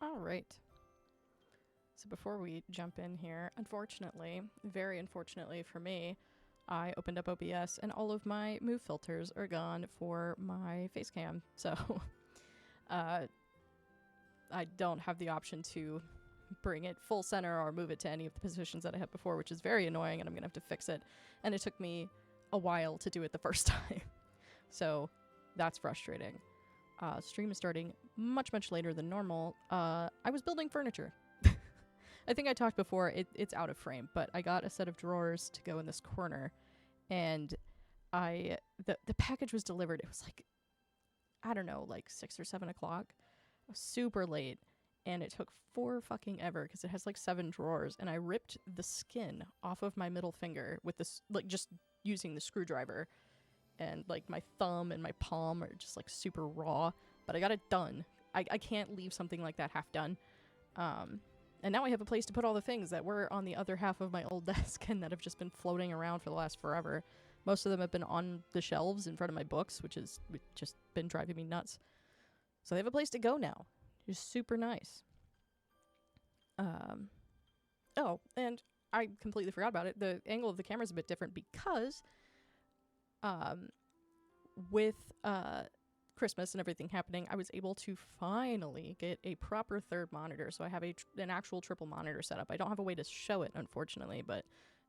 All right. So before we jump in here, unfortunately, very unfortunately for me, I opened up OBS and all of my move filters are gone for my face cam. So I don't have the option to bring it full center or move it to any of the positions that I had before, which is very annoying, and I'm going to have to fix it. And it took me a while to do it the first time. So that's frustrating. Stream is starting much later than normal. I was building furniture. I think I talked before, it's out of frame, but I got a set of drawers to go in this corner, and the package was delivered. It was like, I don't know, like 6 or 7 o'clock. It was super late, and it took fucking ever because it has like 7 drawers, and I ripped the skin off of my middle finger with this, like, just using the screwdriver, and like my thumb and my palm are just like super raw, but I got it done. I can't leave something like that half done. And now I have a place to put all the things that were on the other half of my old desk and that have just been floating around for the last forever. Most of them have been on the shelves in front of my books, which has just been driving me nuts. So they have a place to go now. It's super nice. Oh, and I completely forgot about it. The angle of the camera is a bit different because with Christmas and everything happening, I was able to finally get a proper third monitor. So I have an actual triple monitor setup. I don't have a way to show it, unfortunately, but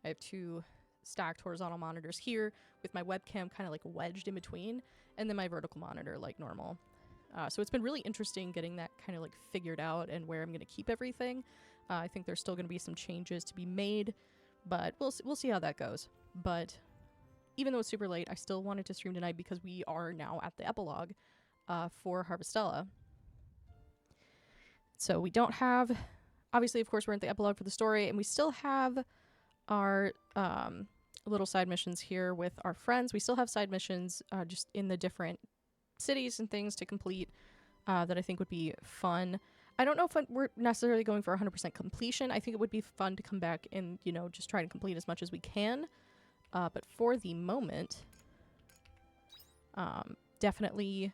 I have 2 stacked horizontal monitors here with my webcam kind of like wedged in between, and then my vertical monitor like normal. So it's been really interesting getting that kind of like figured out and where I'm going to keep everything. I think there's still going to be some changes to be made, but we'll see how that goes. But even though it's super late, I still wanted to stream tonight because we are now at the epilogue for Harvestella. So we don't have, obviously, of course, we're in the epilogue for the story, and we still have our little side missions here with our friends. We still have side missions just in the different cities and things to complete that I think would be fun. I don't know if we're necessarily going for 100% completion. I think it would be fun to come back and, you know, just try to complete as much as we can. But for the moment, definitely,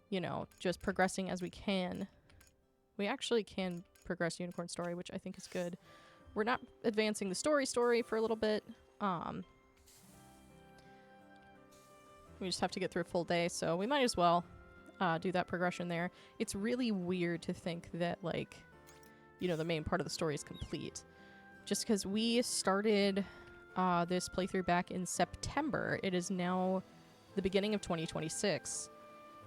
you know, just progressing as we can. We actually can progress Unicorn Story, which I think is good. We're not advancing the story for a little bit. We just have to get through a full day, so we might as well do that progression there. It's really weird to think that, like, you know, the main part of the story is complete. Just because we started this playthrough back in September, it is now the beginning of 2026.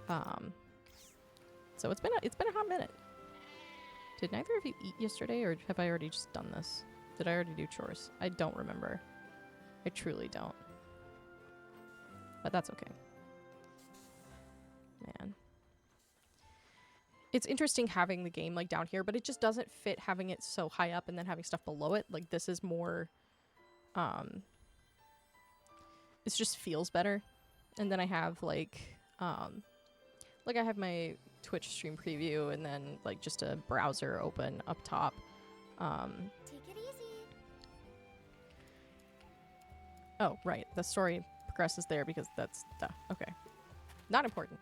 So it's been a hot minute. Did neither of you eat yesterday, or have I already just done this? Did I already do chores? I don't remember. I truly don't. But that's okay. Man. It's interesting having the game like down here, but it just doesn't fit having it so high up and then having stuff below it. Like, this is more it just feels better. And then I have like I have my Twitch stream preview and then like just a browser open up top. Take it easy. Oh, right. The story progresses there because that's okay. Not important.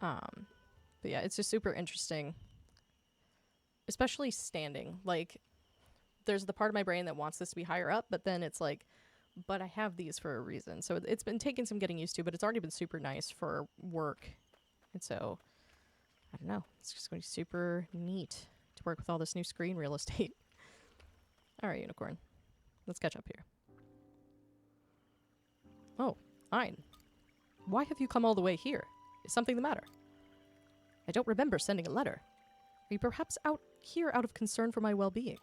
But yeah, it's just super interesting. Especially standing. Like, there's the part of my brain that wants this to be higher up, but then it's like, but I have these for a reason. So it's been taking some getting used to, but it's already been super nice for work. And so, I don't know. It's just going to be super neat to work with all this new screen real estate. All right, Unicorn. Let's catch up here. Oh, Ein. Why have you come all the way here? Is something the matter? I don't remember sending a letter. Are you perhaps out here out of concern for my well-being?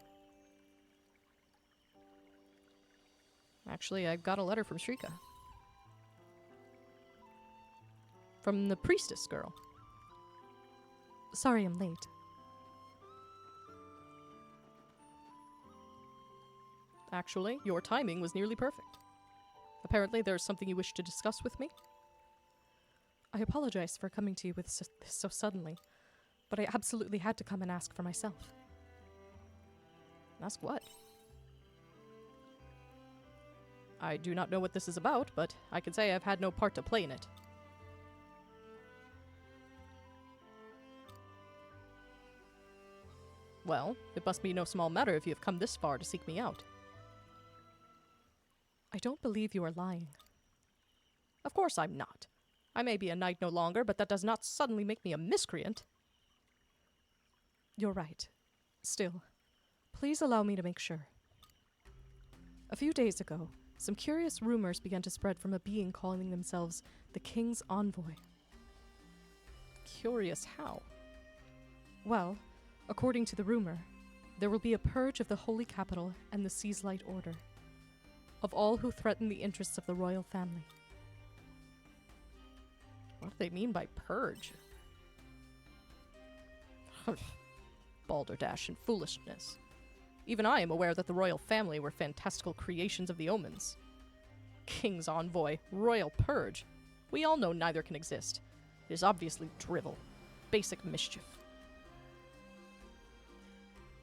Actually, I got a letter from Shrika. From the priestess girl. Sorry I'm late. Actually, your timing was nearly perfect. Apparently there's something you wish to discuss with me? I apologize for coming to you with this so suddenly, but I absolutely had to come and ask for myself. Ask what? I do not know what this is about, but I can say I've had no part to play in it. Well, it must be no small matter if you have come this far to seek me out. I don't believe you are lying. Of course I'm not. I may be a knight no longer, but that does not suddenly make me a miscreant. You're right. Still, please allow me to make sure. A few days ago, some curious rumors began to spread from a being calling themselves the King's Envoy. Curious how? Well, according to the rumor, there will be a purge of the Holy Capital and the Sea's Light Order, of all who threaten the interests of the royal family. What do they mean by purge? Balderdash and foolishness. Even I am aware that the royal family were fantastical creations of the omens. King's Envoy, royal purge. We all know neither can exist. It is obviously drivel. Basic mischief.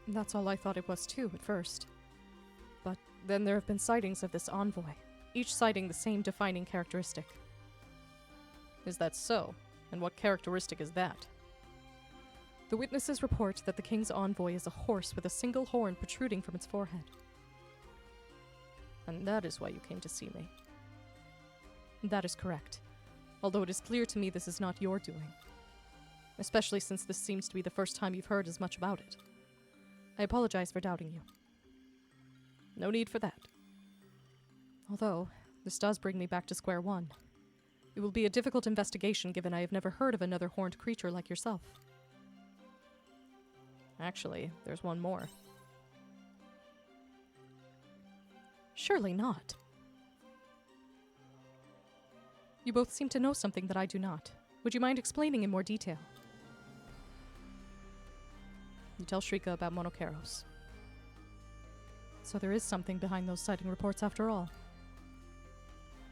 That's all I thought it was too, at first. But then there have been sightings of this envoy, each citing the same defining characteristic. Is that so? And what characteristic is that? The witnesses report that the King's Envoy is a horse with a single horn protruding from its forehead. And that is why you came to see me. That is correct. Although it is clear to me this is not your doing. Especially since this seems to be the first time you've heard as much about it. I apologize for doubting you. No need for that. Although, this does bring me back to square one. It will be a difficult investigation given I have never heard of another horned creature like yourself. Actually, there's one more. Surely not. You both seem to know something that I do not. Would you mind explaining in more detail? You tell Shrika about Monokeros. So there is something behind those sighting reports after all.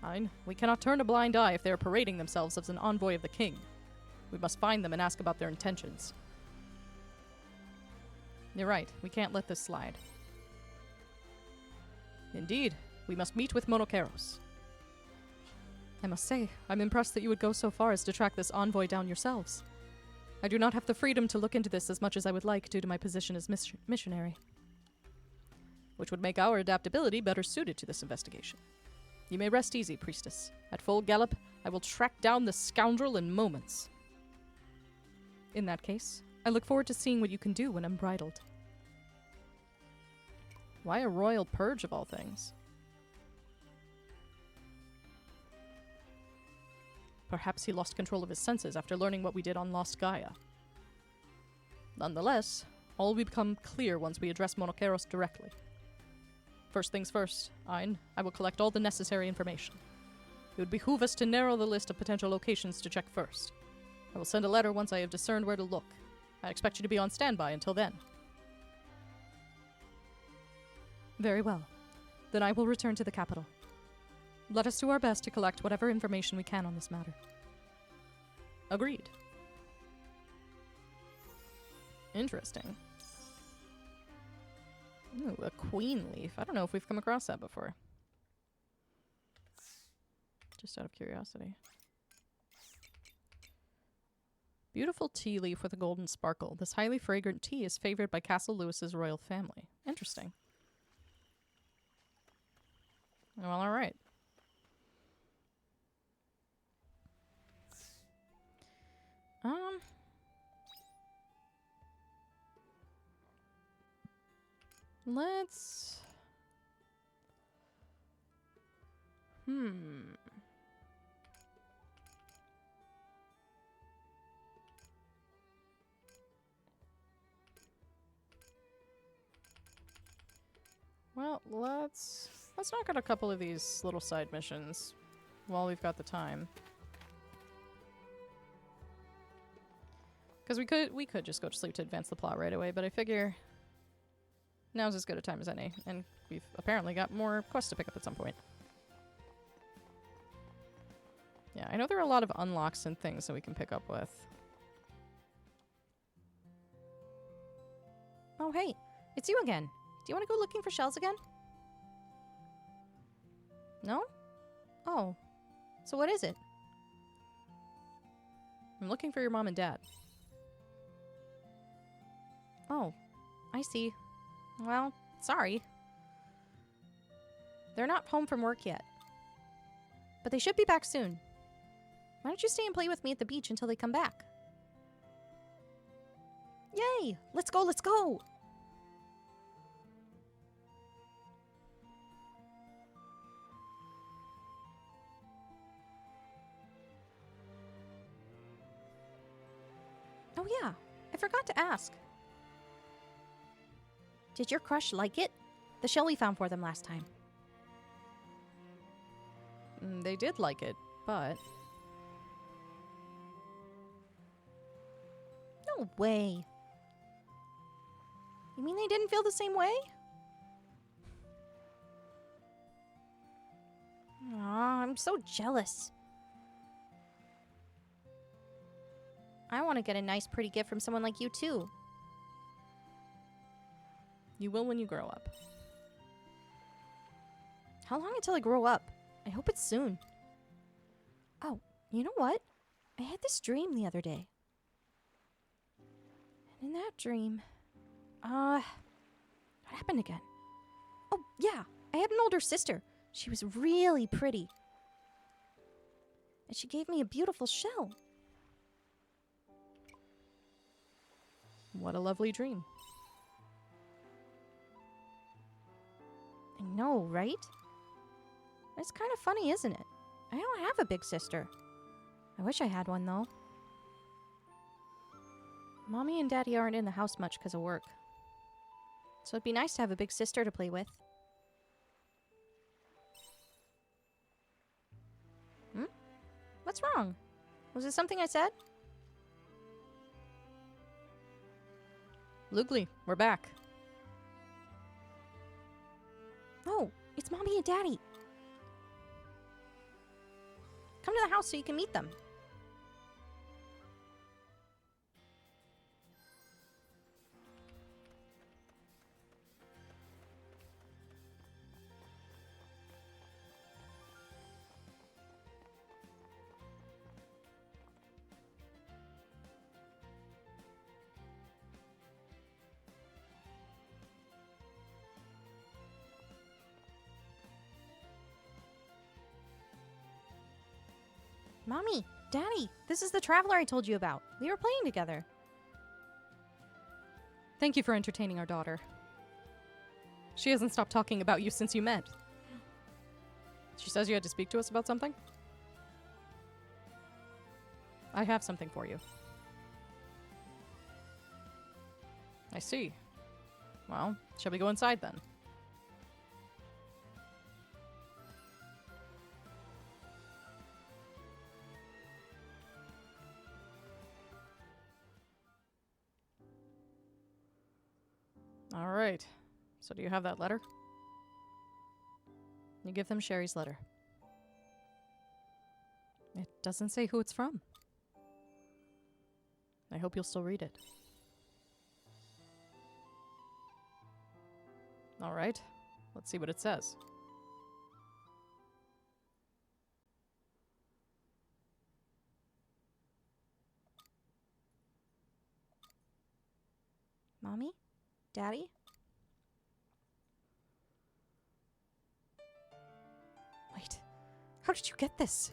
Fine. We cannot turn a blind eye if they are parading themselves as an envoy of the king. We must find them and ask about their intentions. You're right. We can't let this slide. Indeed. We must meet with Monokeros. I must say, I'm impressed that you would go so far as to track this envoy down yourselves. I do not have the freedom to look into this as much as I would like due to my position as missionary. Which would make our adaptability better suited to this investigation. You may rest easy, priestess. At full gallop, I will track down the scoundrel in moments. In that case, I look forward to seeing what you can do when unbridled. Why a royal purge of all things? Perhaps he lost control of his senses after learning what we did on Lost Gaia. Nonetheless, all will become clear once we address Monokeros directly. First things first, Ein, I will collect all the necessary information. It would behoove us to narrow the list of potential locations to check first. I will send a letter once I have discerned where to look. I expect you to be on standby until then. Very well. Then I will return to the capital. Let us do our best to collect whatever information we can on this matter. Agreed. Interesting. Ooh, a queen leaf. I don't know if we've come across that before. Just out of curiosity. Beautiful tea leaf with a golden sparkle. This highly fragrant tea is favored by Castle Lewis's royal family. Interesting. Well, alright. Let's... Well, let's knock out a couple of these little side missions while we've got the time. Because we could just go to sleep to advance the plot right away, but I figure now's as good a time as any, and we've apparently got more quests to pick up at some point. Yeah, I know there are a lot of unlocks and things that we can pick up with. Oh, hey, it's you again. Do you want to go looking for shells again? No? Oh. So what is it? I'm looking for your mom and dad. Oh. I see. Well, sorry. They're not home from work yet. But they should be back soon. Why don't you stay and play with me at the beach until they come back? Yay! Let's go, let's go! Oh yeah, I forgot to ask. Did your crush like it? The shell we found for them last time. They did like it, but... No way. You mean they didn't feel the same way? Aw, I'm so jealous. I want to get a nice, pretty gift from someone like you, too. You will when you grow up. How long until I grow up? I hope it's soon. Oh, you know what? I had this dream the other day. And in that dream... what happened again? Oh, yeah. I had an older sister. She was really pretty. And she gave me a beautiful shell. What a lovely dream. I know, right? It's kind of funny, isn't it? I don't have a big sister. I wish I had one, though. Mommy and Daddy aren't in the house much because of work. So it'd be nice to have a big sister to play with. Hmm? What's wrong? Was it something I said? Lugli, we're back. Oh, it's Mommy and Daddy. Come to the house so you can meet them. Mommy, Daddy, this is the traveler I told you about. We were playing together. Thank you for entertaining our daughter. She hasn't stopped talking about you since you met. She says you had to speak to us about something? I have something for you. I see. Well, shall we go inside then? All right. So do you have that letter? You give them Sherry's letter. It doesn't say who it's from. I hope you'll still read it. All right. Let's see what it says. Mommy? Daddy? Wait. How did you get this?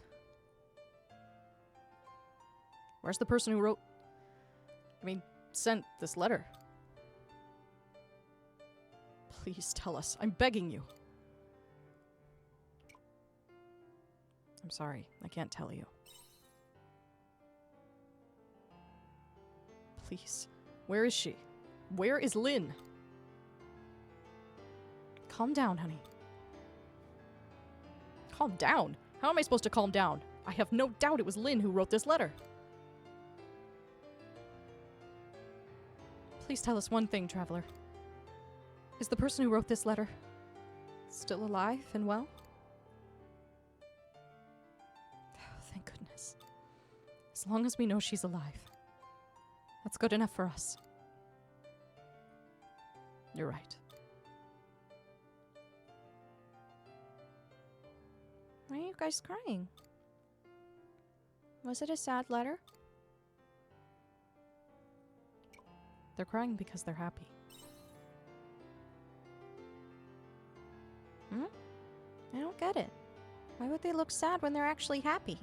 Where's the person who sent this letter? Please tell us. I'm begging you. I'm sorry. I can't tell you. Please. Where is she? Where is Lynn? Calm down, honey. Calm down? How am I supposed to calm down? I have no doubt it was Lynn who wrote this letter. Please tell us one thing, Traveler. Is the person who wrote this letter still alive and well? Oh, thank goodness. As long as we know she's alive, that's good enough for us. You're right. Why are you guys crying? Was it a sad letter? They're crying because they're happy. I don't get it. Why would they look sad when they're actually happy?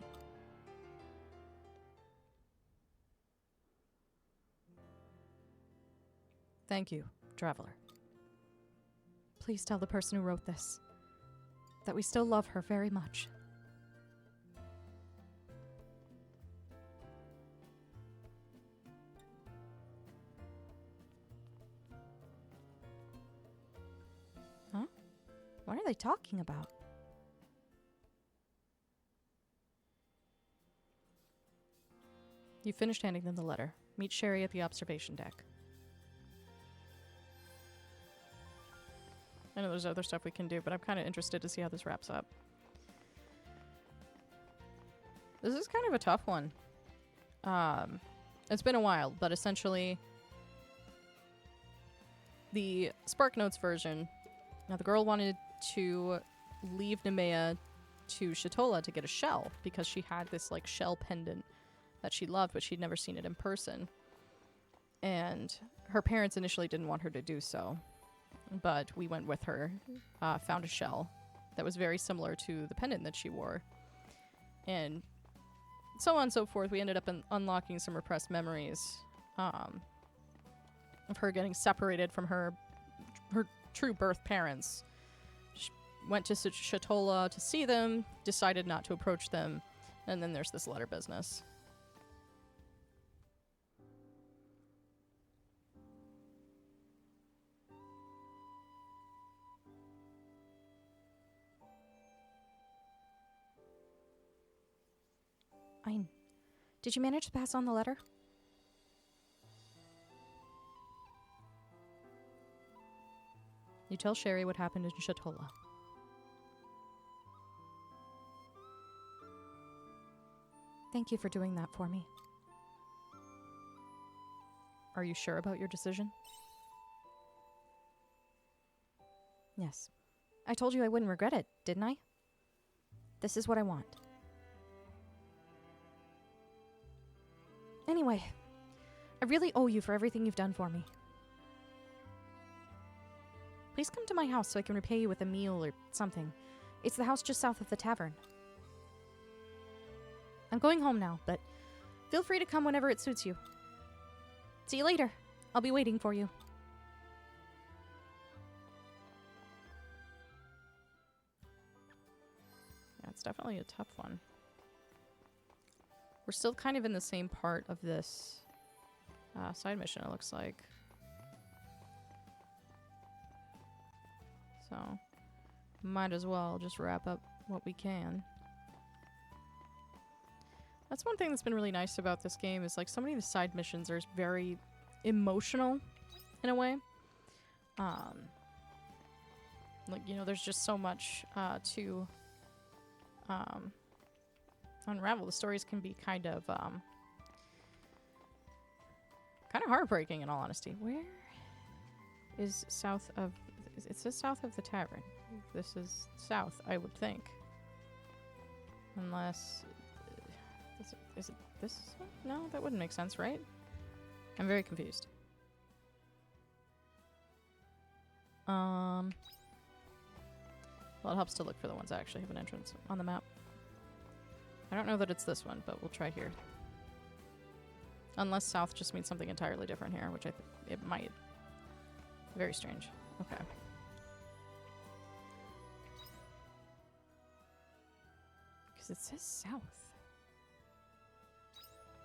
Thank you, traveler. Please tell the person who wrote this that we still love her very much. Huh? What are they talking about? You finished handing them the letter. Meet Sherry at the observation deck. I know there's other stuff we can do, but I'm kind of interested to see how this wraps up. This is kind of a tough one. It's been a while, but essentially the Spark Notes version, now the girl wanted to leave Nemea to Shatola to get a shell because she had this like shell pendant that she loved, but she'd never seen it in person. And her parents initially didn't want her to do so. But we went with her, found a shell that was very similar to the pendant that she wore. And so on and so forth. We ended up unlocking some repressed memories of her getting separated from her true birth parents. She went to Shatola to see them, decided not to approach them, and then there's this letter business. Did you manage to pass on the letter? You tell Sherry what happened in Shatola. Thank you for doing that for me. Are you sure about your decision? Yes. I told you I wouldn't regret it, didn't I? This is what I want. Anyway, I really owe you for everything you've done for me. Please come to my house so I can repay you with a meal or something. It's the house just south of the tavern. I'm going home now, but feel free to come whenever it suits you. See you later. I'll be waiting for you. Yeah, it's definitely a tough one. We're still kind of in the same part of this side mission, it looks like. So, might as well just wrap up what we can. That's one thing that's been really nice about this game is like so many of the side missions are very emotional in a way. Like, you know, there's just so much to unravel. The stories can be kind of heartbreaking in all honesty. Where is south of... It says south of the tavern. This is south, I would think. Unless... Is it this one? No, that wouldn't make sense, right? I'm very confused. Well, it helps to look for the ones that actually have an entrance on the map. I don't know that it's this one, but we'll try here. Unless south just means something entirely different here, which it might. Very strange. Okay. Because it says south.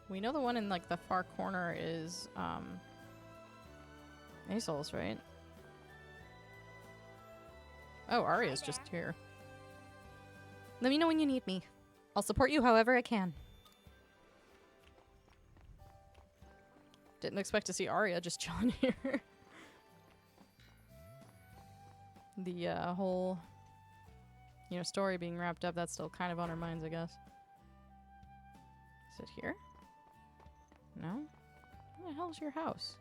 We know the one in like the far corner is Asol's, right? Oh, Arya's just here. Let me know when you need me. I'll support you however I can. Didn't expect to see Arya just chilling here. The whole, you know, story being wrapped up, that's still kind of on our minds, I guess. Is it here? No? Where the hell's your house?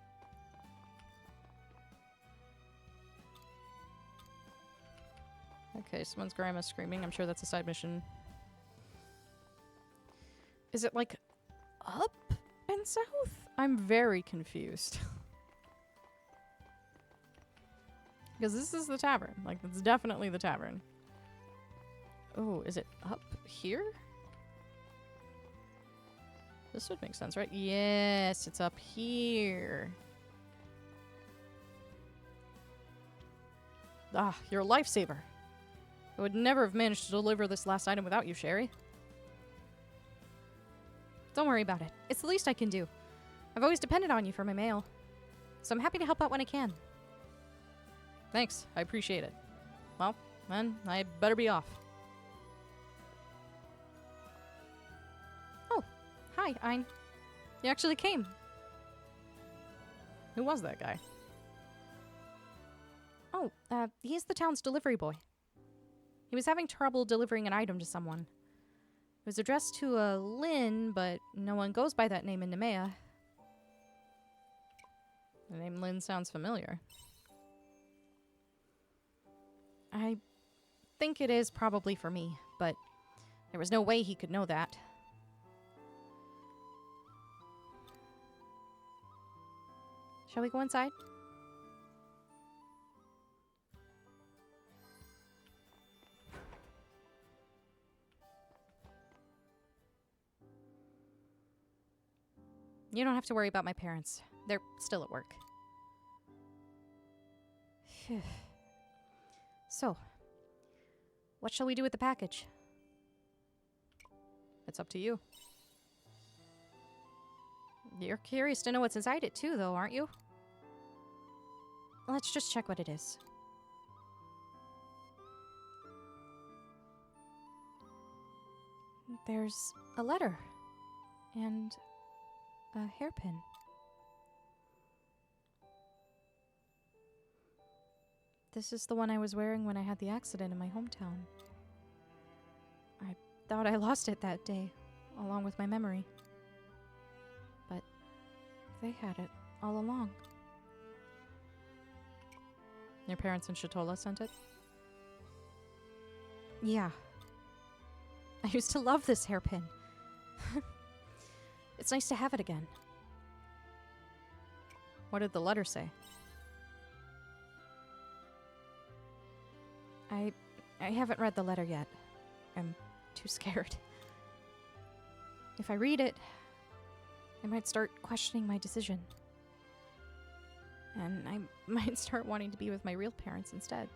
Okay, someone's grandma screaming. I'm sure that's a side mission. Is it like up and south? I'm very confused. Because this is the tavern. Like, it's definitely the tavern. Oh, is it up here? This would make sense, right? Yes, it's up here. Ah, you're a lifesaver. I would never have managed to deliver this last item without you, Sherry. Don't worry about it. It's the least I can do. I've always depended on you for my mail, so I'm happy to help out when I can. Thanks, I appreciate it. Well, then, I better be off. Oh, hi, Ein. You actually came. Who was that guy? Oh, he's the town's delivery boy. He was having trouble delivering an item to someone. It was addressed to a Lynn, but no one goes by that name in Nemea. The name Lynn sounds familiar. I think it is probably for me, but there was no way he could know that. Shall we go inside? You don't have to worry about my parents. They're still at work. So, what shall we do with the package? It's up to you. You're curious to know what's inside it too, though, aren't you? Let's just check what it is. There's a letter. And a hairpin. This is the one I was wearing when I had the accident in my hometown. I thought I lost it that day, along with my memory. But they had it all along. Your parents in Shatola sent it? Yeah. I used to love this hairpin. It's nice to have it again. What did the letter say? I haven't read the letter yet. I'm too scared. If I read it, I might start questioning my decision. And I might start wanting to be with my real parents instead.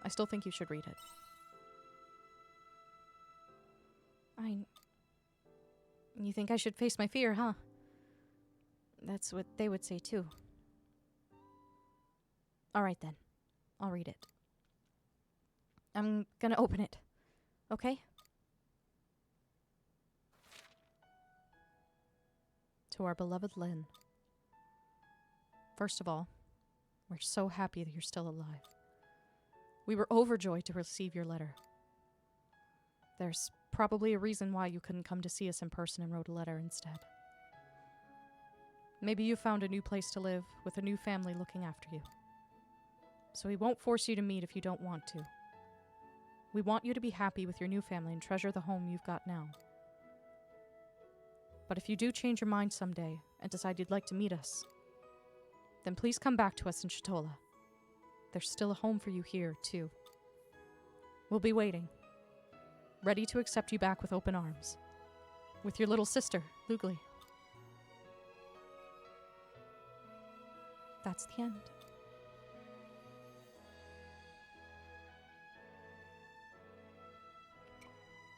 I still think you should read it. You think I should face my fear, huh? That's what they would say too. Alright then. I'll read it. I'm gonna open it. Okay? To our beloved Lynn. First of all, we're so happy that you're still alive. We were overjoyed to receive your letter. There's probably a reason why you couldn't come to see us in person and wrote a letter instead. Maybe you found a new place to live with a new family looking after you. So we won't force you to meet if you don't want to. We want you to be happy with your new family and treasure the home you've got now. But if you do change your mind someday and decide you'd like to meet us, then please come back to us in Shatola. There's still a home for you here, too. We'll be waiting, ready to accept you back with open arms. With your little sister, Lugli. That's the end.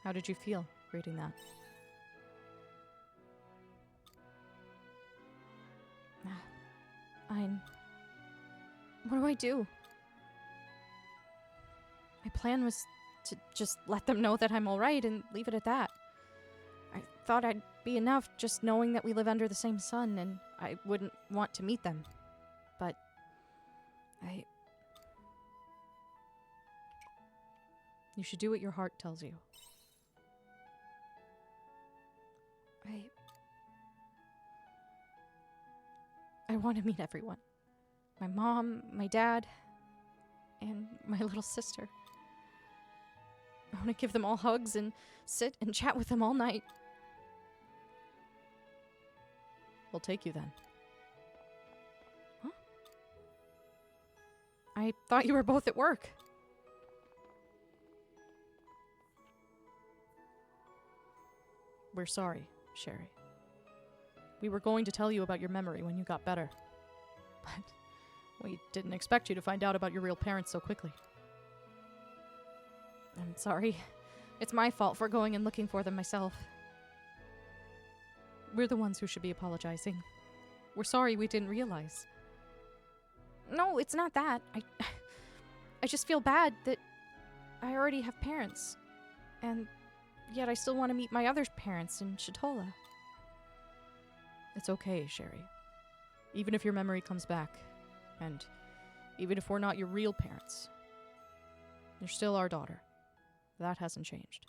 How did you feel reading that? What do I do? My plan was to just let them know that I'm alright and leave it at that. I thought I'd be enough just knowing that we live under the same sun and I wouldn't want to meet them. But You should do what your heart tells you. I want to meet everyone. My mom, my dad, and my little sister. I want to give them all hugs and sit and chat with them all night. We'll take you then. Huh? I thought you were both at work. We're sorry, Sherry. We were going to tell you about your memory when you got better. But we didn't expect you to find out about your real parents so quickly. I'm sorry. It's my fault for going and looking for them myself. We're the ones who should be apologizing. We're sorry we didn't realize. No, it's not that. I just feel bad that I already have parents. And yet I still want to meet my other parents in Shatola. It's okay, Sherry. Even if your memory comes back, and even if we're not your real parents, you're still our daughter. That hasn't changed.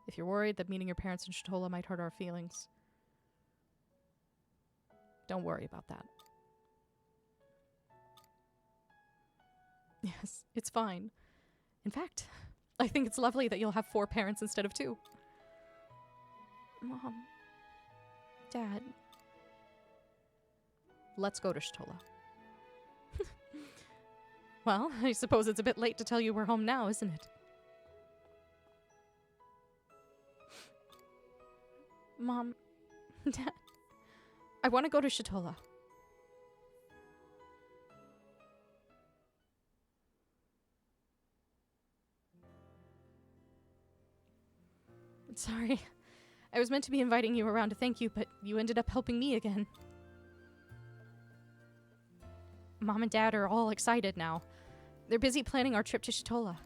If you're worried that meeting your parents in Shatola might hurt our feelings, don't worry about that. Yes, it's fine. In fact, I think it's lovely that you'll have 4 parents instead of 2. Mom. Dad. Let's go to Shatola. Well, I suppose it's a bit late to tell you we're home now, isn't it? Mom. Dad. I want to go to Shatola. Sorry. I was meant to be inviting you around to thank you, but you ended up helping me again. Mom and Dad are all excited now. They're busy planning our trip to Shatola.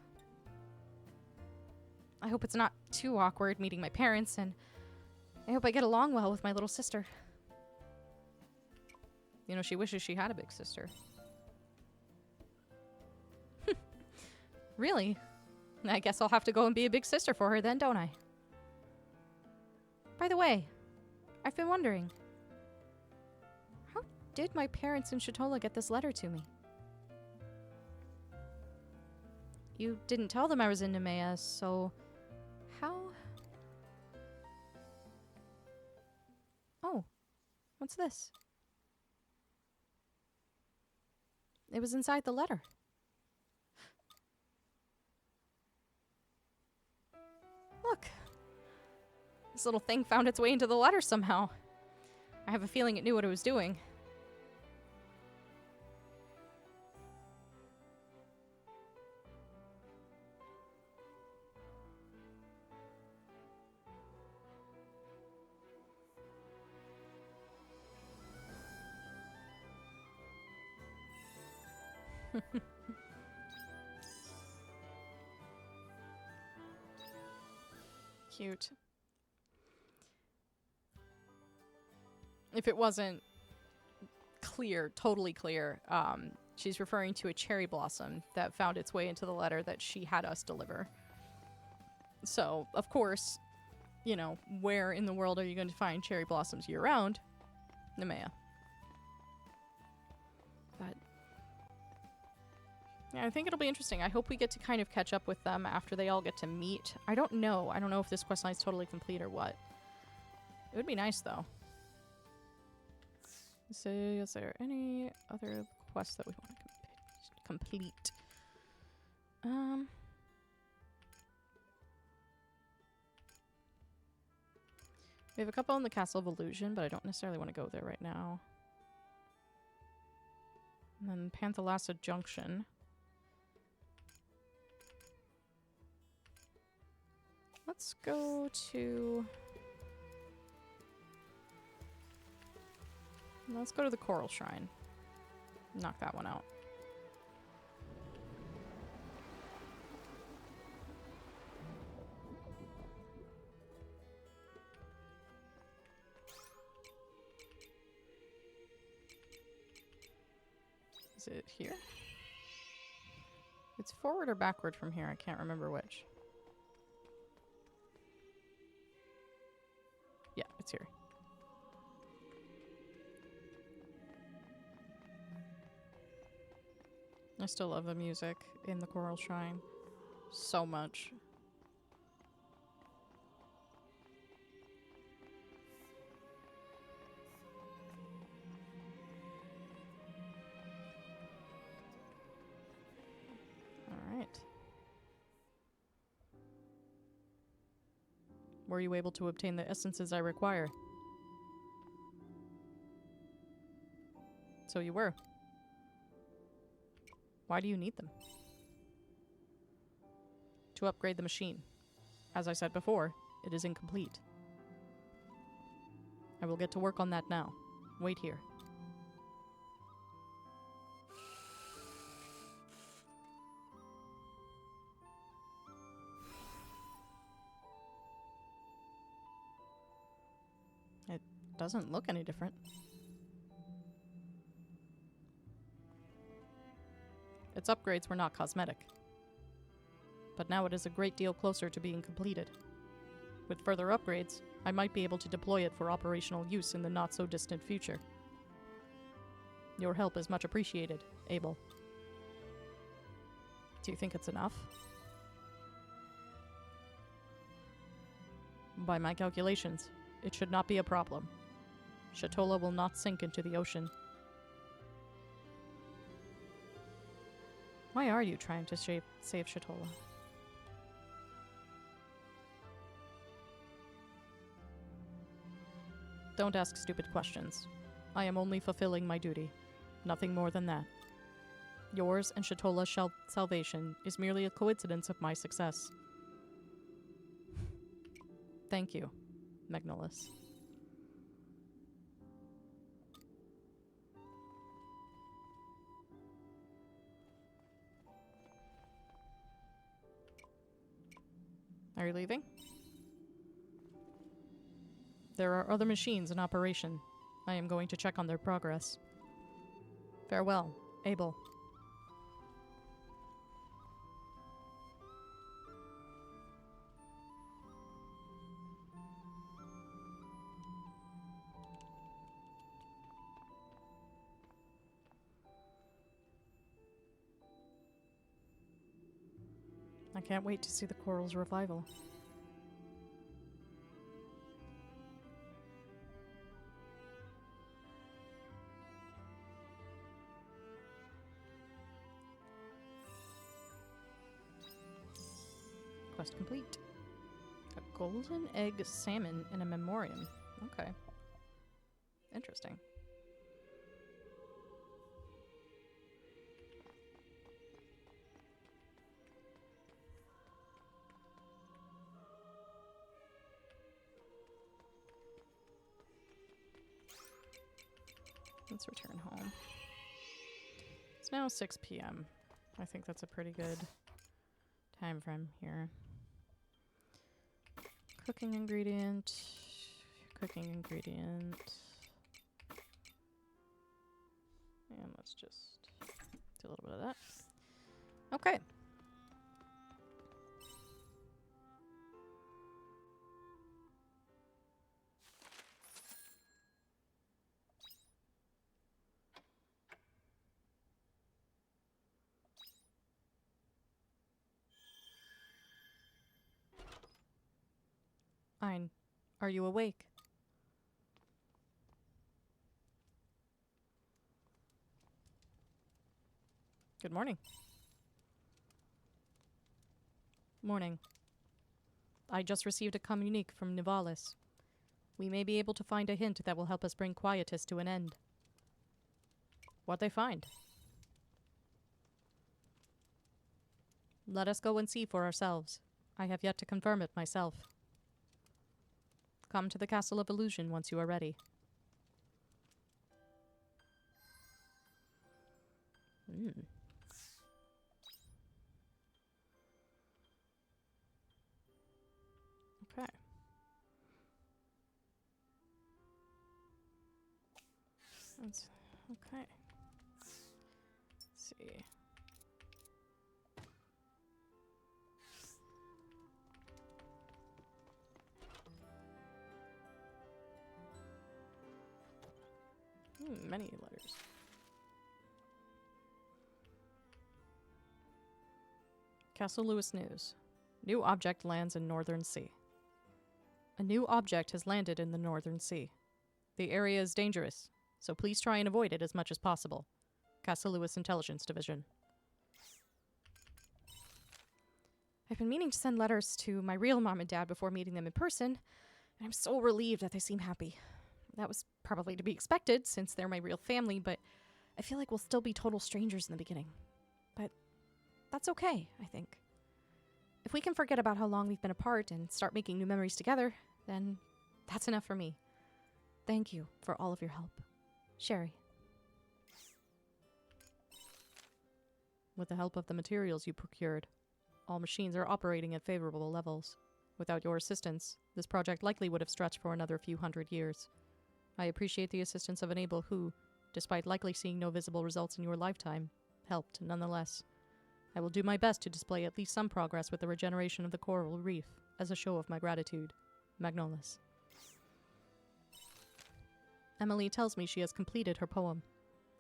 I hope it's not too awkward meeting my parents, and I hope I get along well with my little sister. You know, she wishes she had a big sister. Really? I guess I'll have to go and be a big sister for her then, don't I? By the way, I've been wondering, how did my parents in Shatola get this letter to me? You didn't tell them I was in Nemea, so how? Oh, what's this? It was inside the letter. Look. This little thing found its way into the letter somehow. I have a feeling it knew what it was doing. Cute. If it wasn't clear, totally clear, she's referring to a cherry blossom that found its way into the letter that she had us deliver. So, of course, you know, where in the world are you going to find cherry blossoms year-round? Nemea. But yeah, I think it'll be interesting. I hope we get to kind of catch up with them after they all get to meet. I don't know. I don't know if this quest line's totally complete or what. It would be nice, though. So, is there any other quests that we want to complete? We have a couple in the Castle of Illusion, but I don't necessarily want to go there right now. And then Panthalassa Junction. Let's go to... Let's go to the Coral Shrine. Knock that one out. Is it here? It's forward or backward from here. I can't remember which. Yeah, it's here. I still love the music in the Coral Shrine so much. Were you able to obtain the essences I require? So you were. Why do you need them? To upgrade the machine. As I said before, it is incomplete. I will get to work on that now. Wait here. It doesn't look any different. Its upgrades were not cosmetic. But now it is a great deal closer to being completed. With further upgrades, I might be able to deploy it for operational use in the not-so-distant future. Your help is much appreciated, Abel. Do you think it's enough? By my calculations, it should not be a problem. Shatola will not sink into the ocean. Why are you trying to save Shatola? Don't ask stupid questions. I am only fulfilling my duty. Nothing more than that. Yours and Shatola's salvation is merely a coincidence of my success. Thank you, Magnolis. Are you leaving? There are other machines in operation. I am going to check on their progress. Farewell, Abel. I can't wait to see the coral's revival. Quest complete. A golden egg salmon in a memoriam. Okay. Interesting. Let's return home. It's now 6 p.m. I think that's a pretty good time frame here. Cooking ingredient. Cooking ingredient. And let's just do a little bit of that. Okay. Fine. Are you awake? Good morning. Morning. I just received a communique from Nivalis. We may be able to find a hint that will help us bring Quietus to an end. What'd they find? Let us go and see for ourselves. I have yet to confirm it myself. Come to the Castle of Illusion once you are ready. Okay. That's okay. Let's see. Many letters. Castle Lewis News. New object lands in Northern Sea. A new object has landed in the Northern Sea. The area is dangerous, so please try and avoid it as much as possible. Castle Lewis Intelligence Division. I've been meaning to send letters to my real mom and dad before meeting them in person, and I'm so relieved that they seem happy. That was probably to be expected, since they're my real family, but I feel like we'll still be total strangers in the beginning. But that's okay, I think. If we can forget about how long we've been apart and start making new memories together, then that's enough for me. Thank you for all of your help. Sherry. With the help of the materials you procured, all machines are operating at favorable levels. Without your assistance, this project likely would have stretched for another few hundred years. I appreciate the assistance of an Able who, despite likely seeing no visible results in your lifetime, helped nonetheless. I will do my best to display at least some progress with the regeneration of the coral reef as a show of my gratitude. Magnolus. Emily tells me she has completed her poem.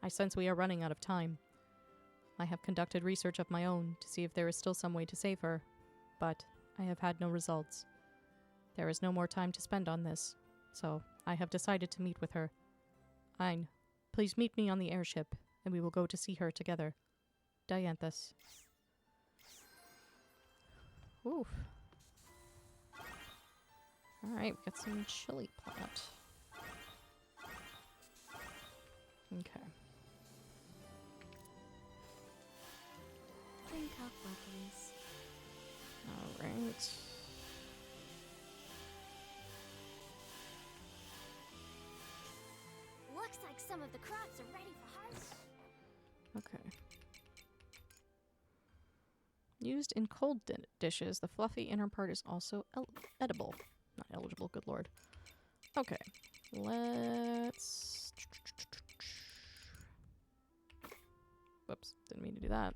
I sense we are running out of time. I have conducted research of my own to see if there is still some way to save her, but I have had no results. There is no more time to spend on this, so I have decided to meet with her. Ein, please meet me on the airship, and we will go to see her together. Dianthus. Oof. Alright, we got some chili plant. Okay. Think up, weapons. Alright. Looks like some of the crops are ready for harvest. Okay. Used in cold dishes, the fluffy inner part is also edible. Not eligible, good lord. Okay. Let's... Whoops, didn't mean to do that.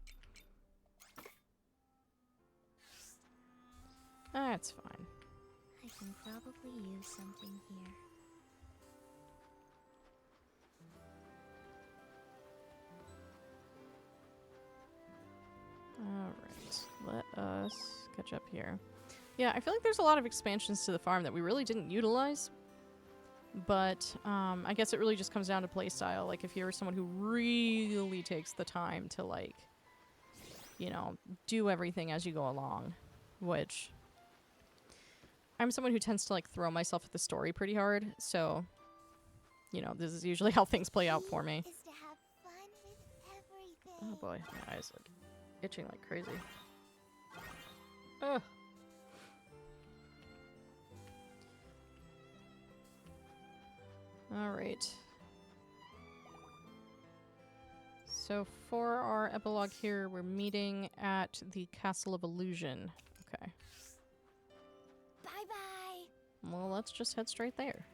That's fine. I can probably use something here. Alright, let us catch up here. Yeah, I feel like there's a lot of expansions to the farm that we really didn't utilize. But I guess it really just comes down to playstyle. Like, if you're someone who really takes the time to, like, you know, do everything as you go along. Which... I'm someone who tends to, like, throw myself at the story pretty hard. So, you know, this is usually how things play out for me. Is to have fun with everything. Oh boy, my eyes are itching like crazy. Ugh. Alright. So for our epilogue here, we're meeting at the Castle of Illusion. Okay. Bye-bye. Well, let's just head straight there.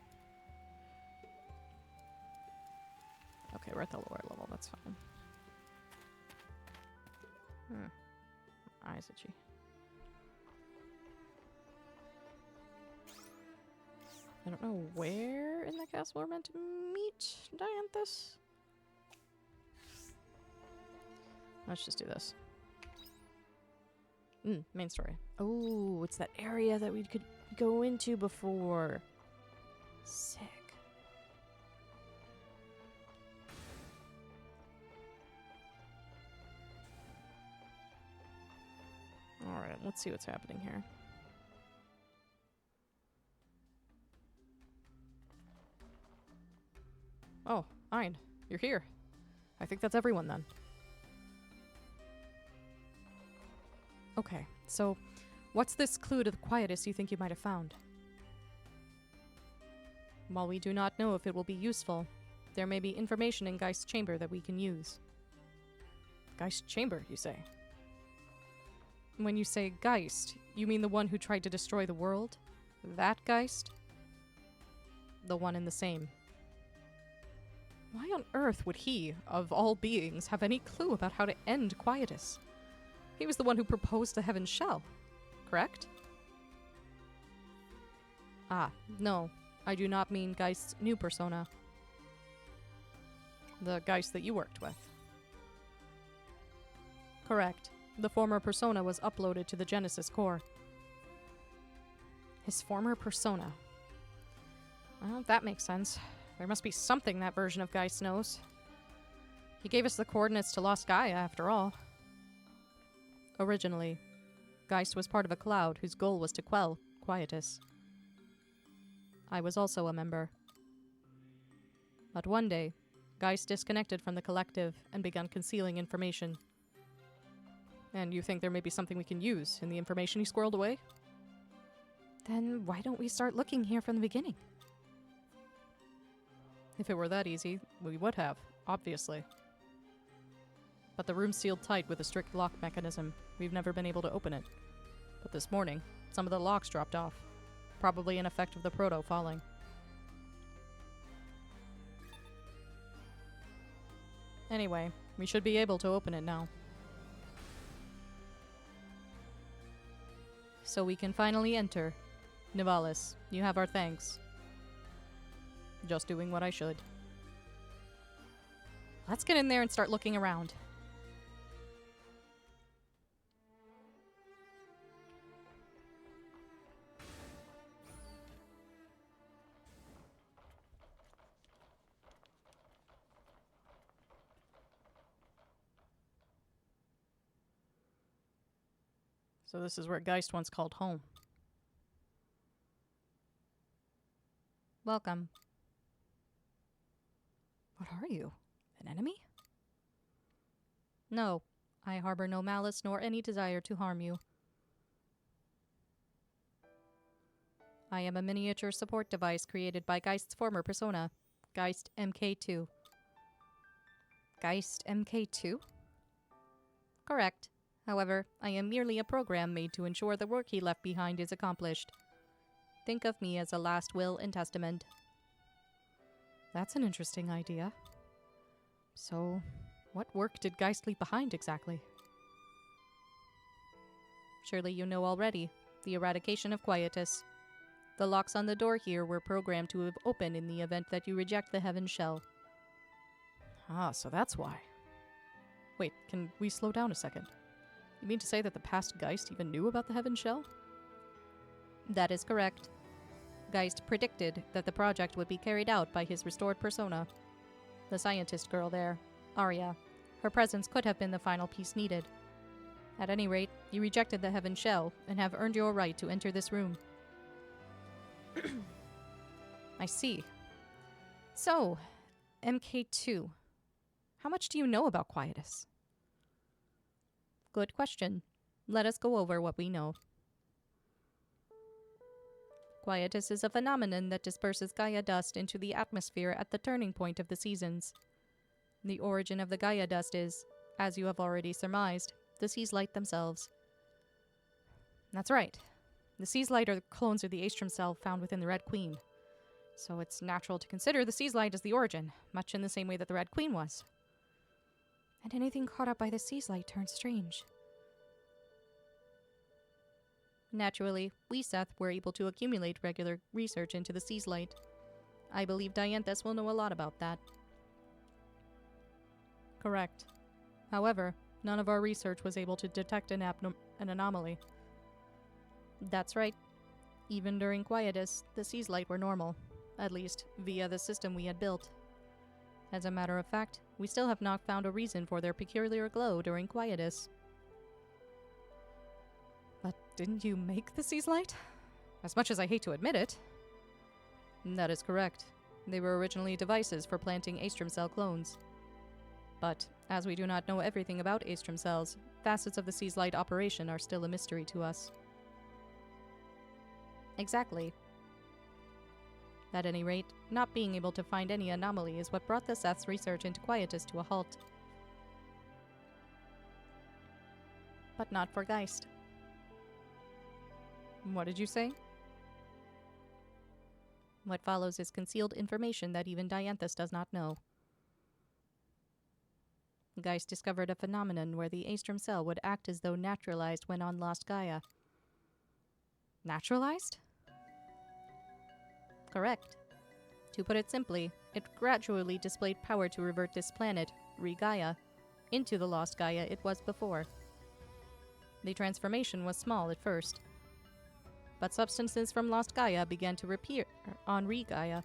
Okay, we're at the lower level, that's fine. Eyes itchy. I don't know where in the castle we're meant to meet Dianthus. Let's just do this. Main story. Oh, it's that area that we could go into before. Sick. Alright, let's see what's happening here. Oh, Ein, you're here. I think that's everyone then. Okay, so what's this clue to the quietus you think you might have found? While we do not know if it will be useful, there may be information in Geist's chamber that we can use. Geist's chamber, you say? When you say Geist, you mean the one who tried to destroy the world? That Geist? The one and the same. Why on earth would he, of all beings, have any clue about how to end quietus? He was the one who proposed the Heaven's Shell, correct? Ah, no. I do not mean Geist's new persona. The Geist that you worked with. Correct. The former persona was uploaded to the Genesis core. His former persona. Well, that makes sense. There must be something that version of Geist knows. He gave us the coordinates to Lost Gaia, after all. Originally. Geist was part of a cloud whose goal was to quell Quietus. I was also a member. But one day, Geist disconnected from the collective and began concealing information. And you think there may be something we can use in the information he squirreled away? Then why don't we start looking here from the beginning? If it were that easy, we would have, obviously. But the room's sealed tight with a strict lock mechanism. We've never been able to open it. But this morning, some of the locks dropped off. Probably an effect of the proto falling. Anyway, we should be able to open it now. So we can finally enter. Nivalis, you have our thanks. Just doing what I should. Let's get in there and start looking around. So this is where Geist once called home. Welcome. What are you? An enemy? No, I harbor no malice nor any desire to harm you. I am a miniature support device created by Geist's former persona, Geist MK2. Geist MK2? Correct. However, I am merely a program made to ensure the work he left behind is accomplished. Think of me as a last will and testament. That's an interesting idea. So, what work did Geist leave behind exactly? Surely you know already. The eradication of Quietus. The locks on the door here were programmed to open in the event that you reject the Heaven Shell. Ah, so that's why. Wait, can we slow down a second? You mean to say that the past Geist even knew about the Heaven Shell? That is correct. Geist predicted that the project would be carried out by his restored persona. The scientist girl there, Arya. Her presence could have been the final piece needed. At any rate, you rejected the Heaven Shell and have earned your right to enter this room. I see. So, MK2. How much do you know about Quietus? Good question. Let us go over what we know. Quietus is a phenomenon that disperses Gaia dust into the atmosphere at the turning point of the seasons. The origin of the Gaia dust is, as you have already surmised, the sea's light themselves. That's right. The Sea's Light are clones of the Aestrum cell found within the Red Queen. So it's natural to consider the Sea's Light as the origin, much in the same way that the Red Queen was. And anything caught up by the Sea's Light turns strange. Naturally, we, Seth, were able to accumulate regular research into the Sea's Light. I believe Dianthus will know a lot about that. Correct. However, none of our research was able to detect an anomaly. That's right. Even during Quietus, the Sea's Light were normal, at least via the system we had built. As a matter of fact, we still have not found a reason for their peculiar glow during Quietus. But didn't you make the Sea's Light? As much as I hate to admit it. That is correct. They were originally devices for planting Aestrum cell clones. But, as we do not know everything about Aestrum cells, facets of the Sea's Light operation are still a mystery to us. Exactly. At any rate, not being able to find any anomaly is what brought the Seth's research into Quietus to a halt. But not for Geist. What did you say? What follows is concealed information that even Dianthus does not know. Geist discovered a phenomenon where the Aestrum cell would act as though naturalized when on Lost Gaia. Naturalized? Correct. To put it simply, it gradually displayed power to revert this planet, Re-Gaia, into the Lost Gaia it was before. The transformation was small at first, but substances from Lost Gaia began to appear on Re-Gaia.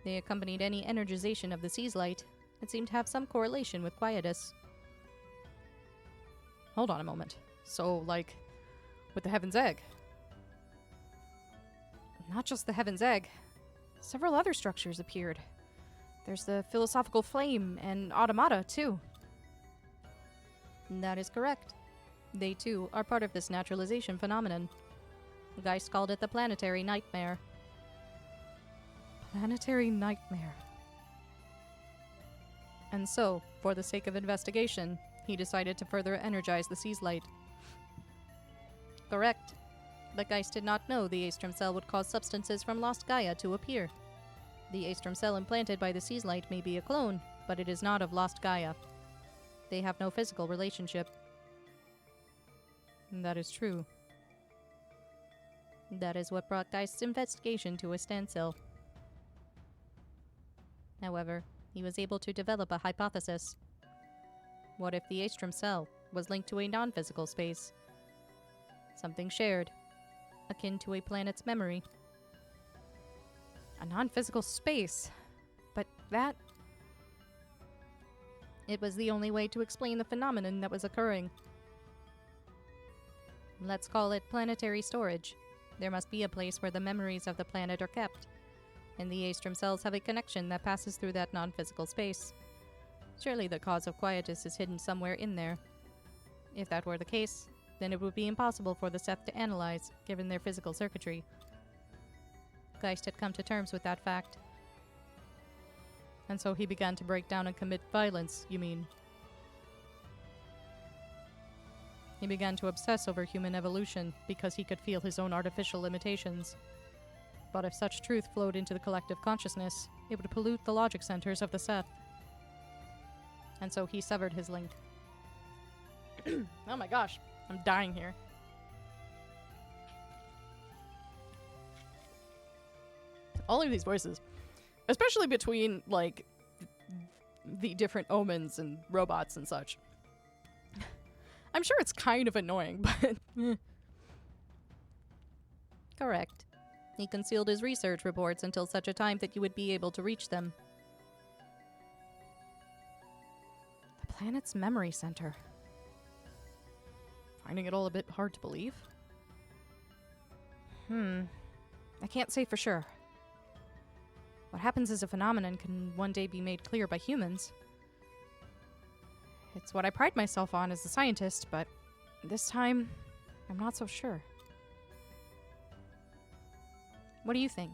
They accompanied any energization of the Sea's Light. It seemed to have some correlation with Quietus. Hold on a moment. So, like, with the Heaven's Egg. Not just the Heaven's Egg. Several other structures appeared. There's the Philosophical Flame and Automata, too. That is correct. They, too, are part of this naturalization phenomenon. Geist called it the Planetary Nightmare. Planetary Nightmare. And so, for the sake of investigation, he decided to further energize the Sea's light. Correct. But Geist did not know the Aestrum cell would cause substances from Lost Gaia to appear. The Aestrum cell implanted by the Sea's light may be a clone, but it is not of Lost Gaia. They have no physical relationship. That is true. That is what brought Geist's investigation to a standstill. However, he was able to develop a hypothesis. What if the Aestrum cell was linked to a non-physical space? Something shared, akin to a planet's memory. A non-physical space. But that... It was the only way to explain the phenomenon that was occurring. Let's call it planetary storage. There must be a place where the memories of the planet are kept, and the Aestrum cells have a connection that passes through that non-physical space. Surely the cause of quietus is hidden somewhere in there. If that were the case, then it would be impossible for the Seth to analyze, given their physical circuitry. Geist had come to terms with that fact. And so he began to break down and commit violence, you mean? He began to obsess over human evolution because he could feel his own artificial limitations. But if such truth flowed into the collective consciousness, it would pollute the logic centers of the Seth. And so he severed his link. Oh my gosh, I'm dying here. All of these voices, especially between, like, the different omens and robots and such. I'm sure it's kind of annoying, but... Correct. He concealed his research reports until such a time that you would be able to reach them. The planet's memory center. Finding it all a bit hard to believe? I can't say for sure. What happens as a phenomenon can one day be made clear by humans. It's what I pride myself on as a scientist, but this time, I'm not so sure. What do you think?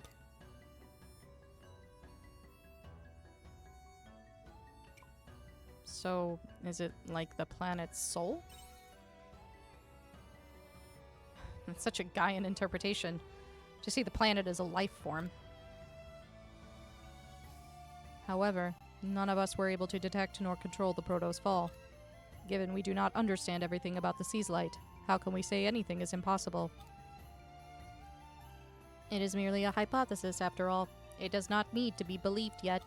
So, is it like the planet's soul? It's such a Gaian interpretation. To see the planet as a life form. However, none of us were able to detect nor control the Proto's fall. Given we do not understand everything about the Sea's light, how can we say anything is impossible? It is merely a hypothesis, after all. It does not need to be believed yet.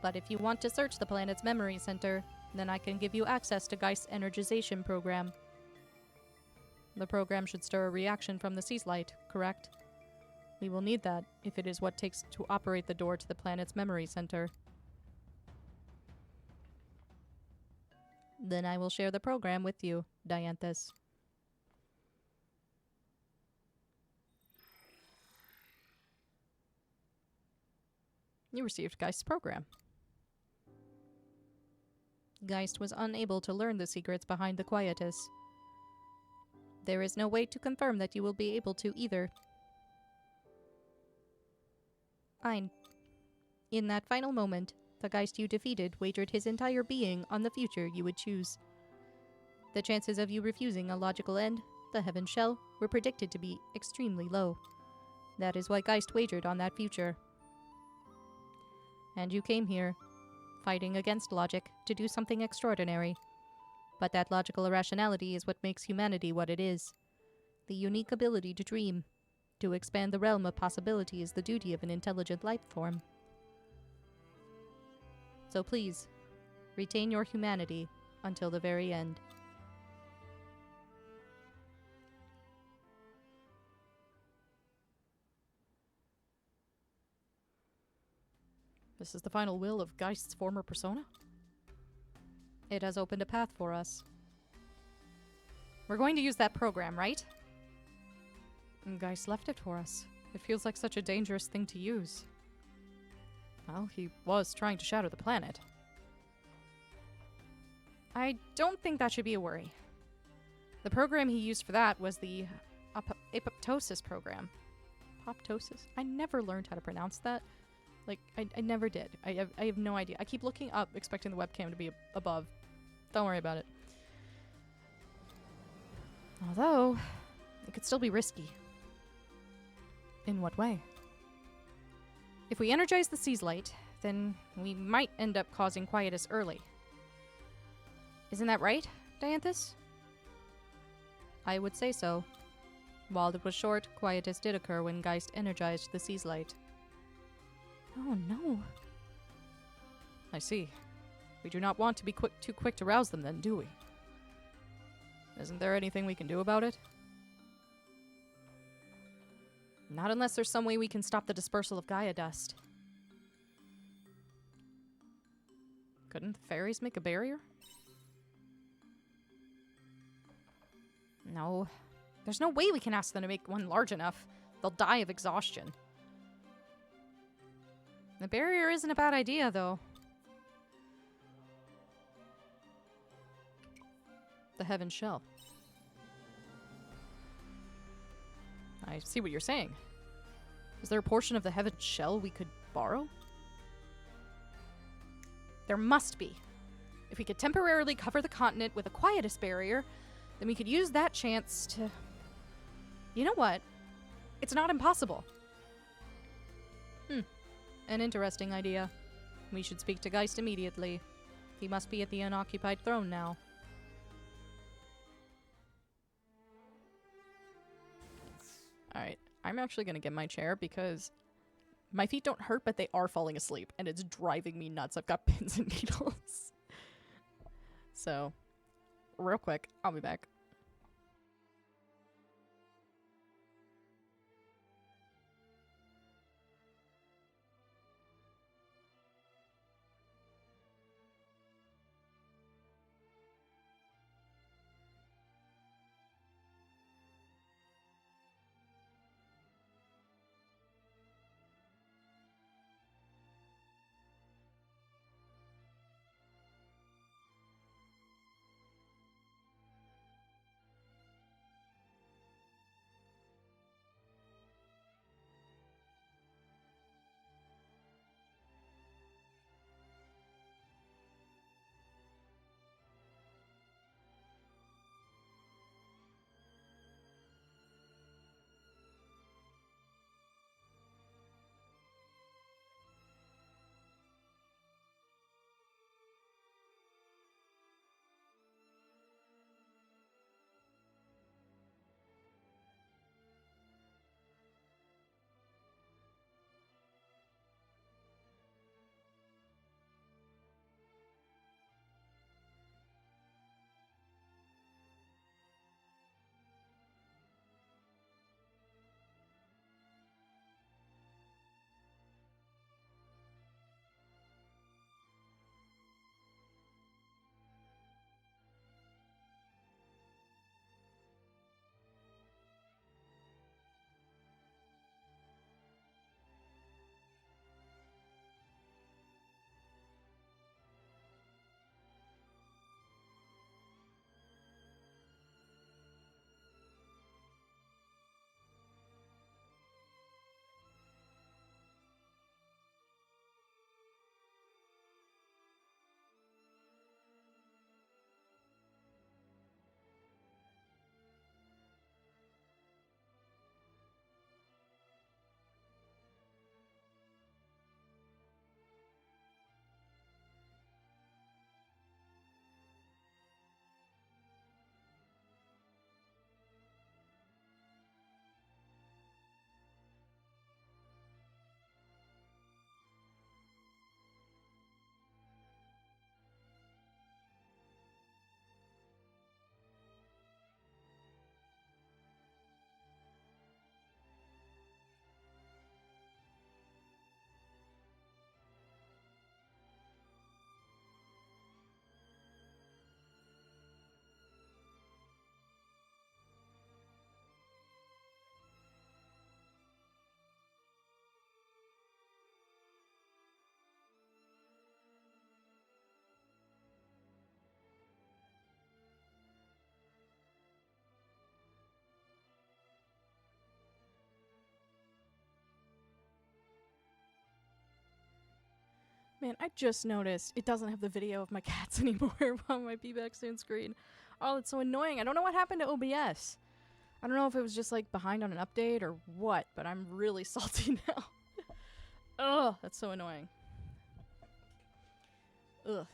But if you want to search the planet's memory center, then I can give you access to Geist's energization program. The program should stir a reaction from the Sea's light, correct? We will need that, if it is what takes to operate the door to the planet's memory center. Then I will share the program with you, Dianthus. You received Geist's program. Geist was unable to learn the secrets behind the quietus. There is no way to confirm that you will be able to either. Fine. In that final moment, the Geist you defeated wagered his entire being on the future you would choose. The chances of you refusing a logical end, the Heaven Shell, were predicted to be extremely low. That is why Geist wagered on that future. And you came here, fighting against logic, to do something extraordinary. But that logical irrationality is what makes humanity what it is. The unique ability to dream. To expand the realm of possibility is the duty of an intelligent life form. So please, retain your humanity until the very end. This is the final will of Geist's former persona? It has opened a path for us. We're going to use that program, right? And Geist left it for us. It feels like such a dangerous thing to use. Well, he was trying to shatter the planet. I don't think that should be a worry. The program he used for that was the apoptosis program. Apoptosis? I never learned how to pronounce that. Like, I never did. I have no idea. I keep looking up, expecting the webcam to be above. Don't worry about it. Although, it could still be risky. In what way? If we energize the Sea's light, then we might end up causing Quietus early. Isn't that right, Dianthus? I would say so. While it was short, Quietus did occur when Geist energized the Sea's light. Oh no. I see. We do not want to be too quick to rouse them then, do we? Isn't there anything we can do about it? Not unless there's some way we can stop the dispersal of Gaia dust. Couldn't the fairies make a barrier? No. There's no way we can ask them to make one large enough. They'll die of exhaustion. The barrier isn't a bad idea, though. The Heaven Shell. I see what you're saying. Is there a portion of the Heaven Shell we could borrow? There must be. If we could temporarily cover the continent with a Quietus barrier, then we could use that chance to... You know what? It's not impossible. An interesting idea. We should speak to Geist immediately. He must be at the unoccupied throne now. Alright, I'm actually gonna get my chair because my feet don't hurt, but they are falling asleep, and it's driving me nuts. I've got pins and needles. So, real quick, I'll be back. Man, I just noticed it doesn't have the video of my cats anymore on my P-back soon screen. Oh, it's so annoying. I don't know what happened to OBS. I don't know if it was just like behind on an update or what, but I'm really salty now. Ugh, that's so annoying. Ugh.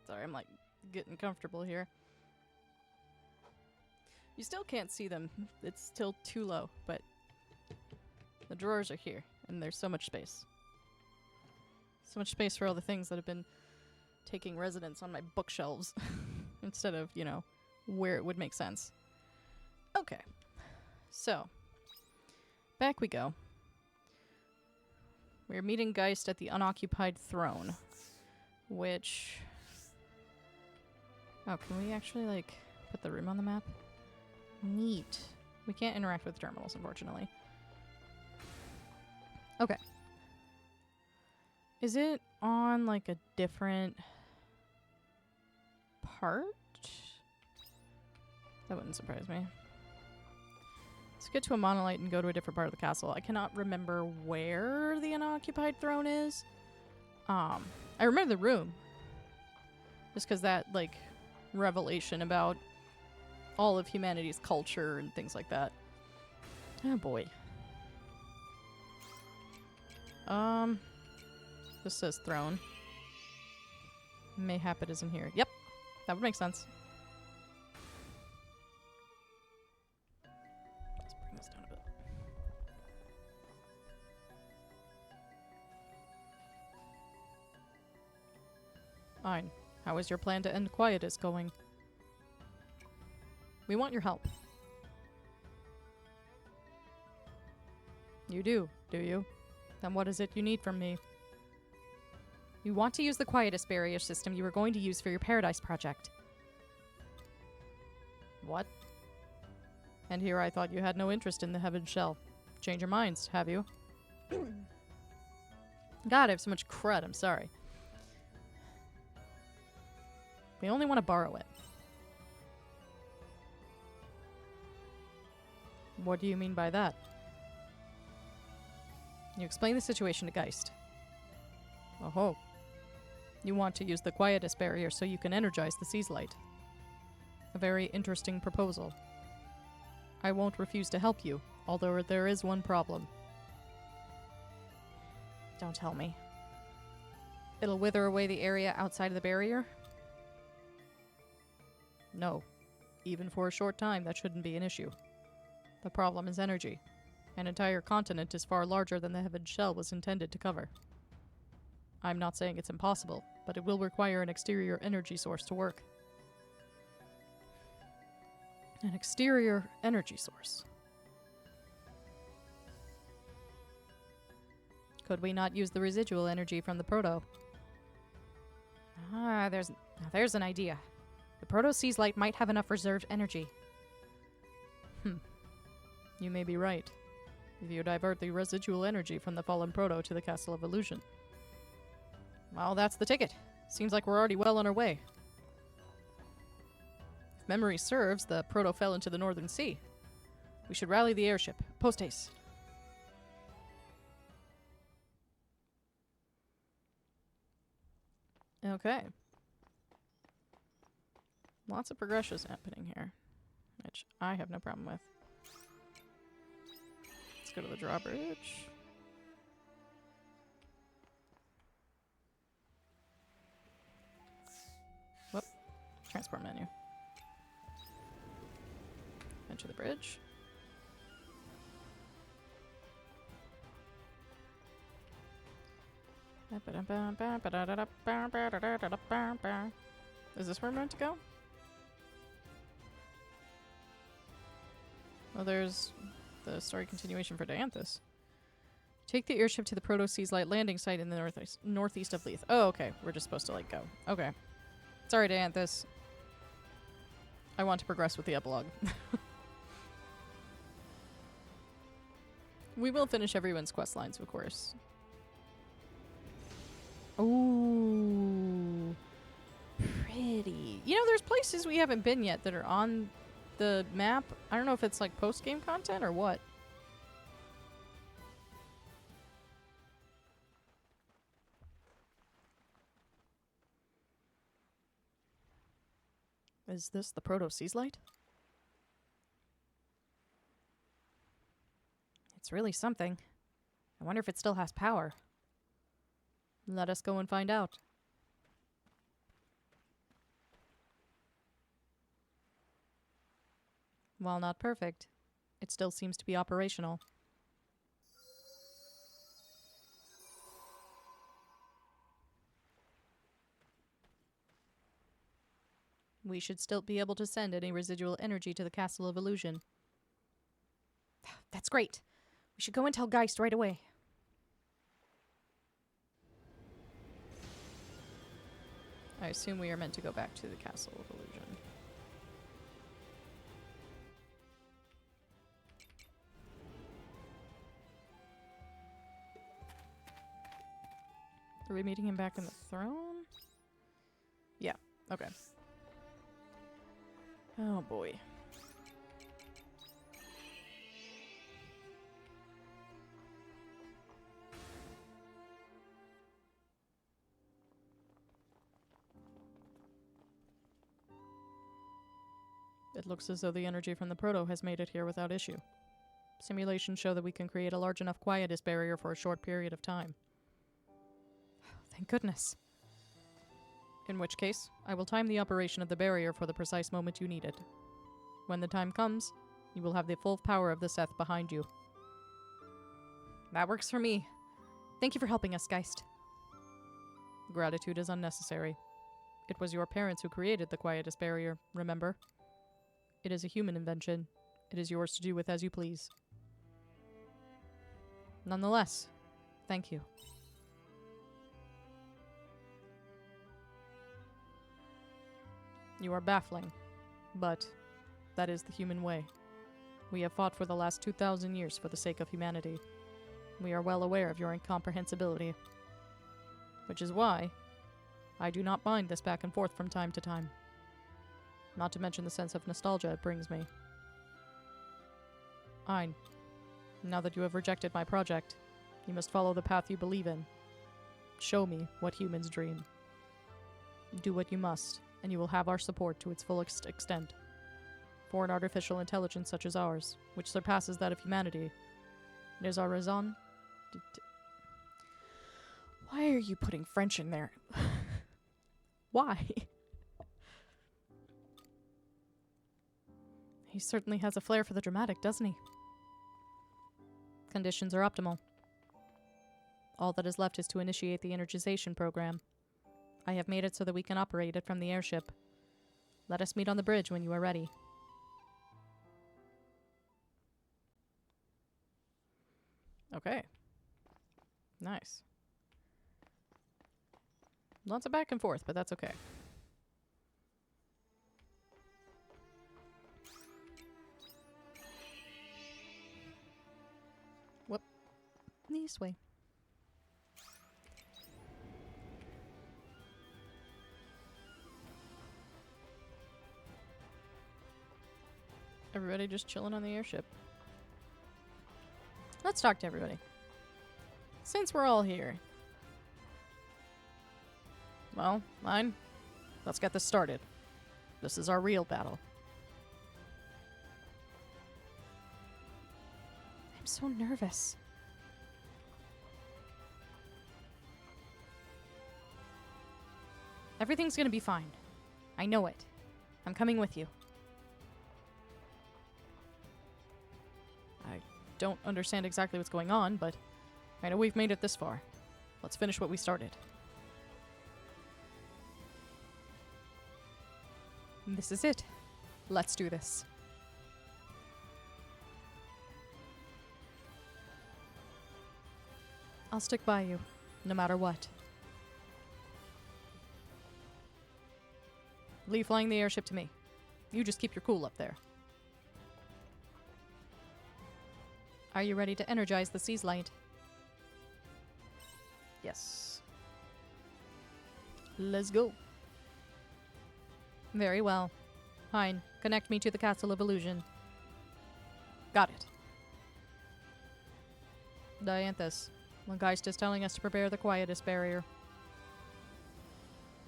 Sorry, I'm like getting comfortable here. You still can't see them. It's still too low, but the drawers are here, and there's so much space. So much space for all the things that have been taking residence on my bookshelves instead of, you know, where it would make sense. Okay. So, back we go. We're meeting Geist at the unoccupied throne, which... Oh, can we actually, like, put the room on the map? Neat. We can't interact with terminals, unfortunately. Okay. Is it on, like, a different part? That wouldn't surprise me. Let's get to a monolith and go to a different part of the castle. I cannot remember where the unoccupied throne is. I remember the room. Just because that, like, revelation about all of humanity's culture and things like that. Oh boy. This says throne. Mayhap it isn't here. Yep, that would make sense. Let's bring this down a bit. Fine. How is your plan to end quietus going? We want your help. You do you? Then what is it you need from me? You want to use the quietus barrier system you were going to use for your Paradise project. What? And here I thought you had no interest in the Heaven Shell. Change your minds, have you? God, I have so much crud, I'm sorry. We only want to borrow it. What do you mean by that? You explain the situation to Geist. Oh-ho. You want to use the quietus barrier so you can energize the Sea's light. A very interesting proposal. I won't refuse to help you, although there is one problem. Don't tell me. It'll wither away the area outside of the barrier? No. Even for a short time, that shouldn't be an issue. The problem is energy. An entire continent is far larger than the Heaven Shell was intended to cover. I'm not saying it's impossible, but it will require an exterior energy source to work. An exterior energy source. Could we not use the residual energy from the proto? Ah, there's an idea. The Proto-Sea's light might have enough reserved energy. You may be right. If you divert the residual energy from the fallen proto to the Castle of Illusion. Well, that's the ticket. Seems like we're already well on our way. If memory serves, the proto fell into the Northern Sea. We should rally the airship. Post haste. Okay. Lots of progressions happening here, which I have no problem with. Let's go to the drawbridge. Whoop. Transport menu. Enter the bridge. Is this where I'm meant to go? Well, there's the story continuation for Dianthus. Take the airship to the Proto-Sea's Light landing site in the northeast of Leith. Oh, okay. We're just supposed to, like, go. Okay. Sorry, Dianthus. I want to progress with the epilogue. We will finish everyone's quest lines, of course. Ooh. Pretty. You know, there's places we haven't been yet that are on the map. I don't know if it's like post-game content or what. Is this the Proto-Seas Light? It's really something. I wonder if it still has power. Let us go and find out. While not perfect, it still seems to be operational. We should still be able to send any residual energy to the Castle of Illusion. That's great. We should go and tell Geist right away. I assume we are meant to go back to the Castle of Illusion. Are we meeting him back in the throne? Yeah, okay. Oh boy. It looks as though the energy from the Proto has made it here without issue. Simulations show that we can create a large enough quietus barrier for a short period of time. Thank goodness. In which case, I will time the operation of the barrier for the precise moment you need it. When the time comes, you will have the full power of the Seth behind you. That works for me. Thank you for helping us, Geist. Gratitude is unnecessary. It was your parents who created the quietus barrier, remember? It is a human invention. It is yours to do with as you please. Nonetheless, thank you. You are baffling, but that is the human way. We have fought for the last 2,000 years for the sake of humanity. We are well aware of your incomprehensibility. Which is why I do not mind this back and forth from time to time. Not to mention the sense of nostalgia it brings me. Ein, now that you have rejected my project, you must follow the path you believe in. Show me what humans dream. Do what you must, and you will have our support to its full extent. For an artificial intelligence such as ours, which surpasses that of humanity, it is our raison d'être. Why are you putting French in there? Why? He certainly has a flair for the dramatic, doesn't he? Conditions are optimal. All that is left is to initiate the energization program. I have made it so that we can operate it from the airship. Let us meet on the bridge when you are ready. Okay. Nice. Lots of back and forth, but that's okay. Whoop. This way. Everybody just chilling on the airship. Let's talk to everybody. Since we're all here. Well, fine. Let's get this started. This is our real battle. I'm so nervous. Everything's gonna be fine. I know it. I'm coming with you. I don't understand exactly what's going on, but I know we've made it this far. Let's finish what we started. This is it. Let's do this. I'll stick by you, no matter what. Leave flying the airship to me. You just keep your cool up there. Are you ready to energize the Seas Light? Yes. Let's go. Very well. Fine. Connect me to the Castle of Illusion. Got it. Dianthus, the Geist is telling us to prepare the quietus barrier.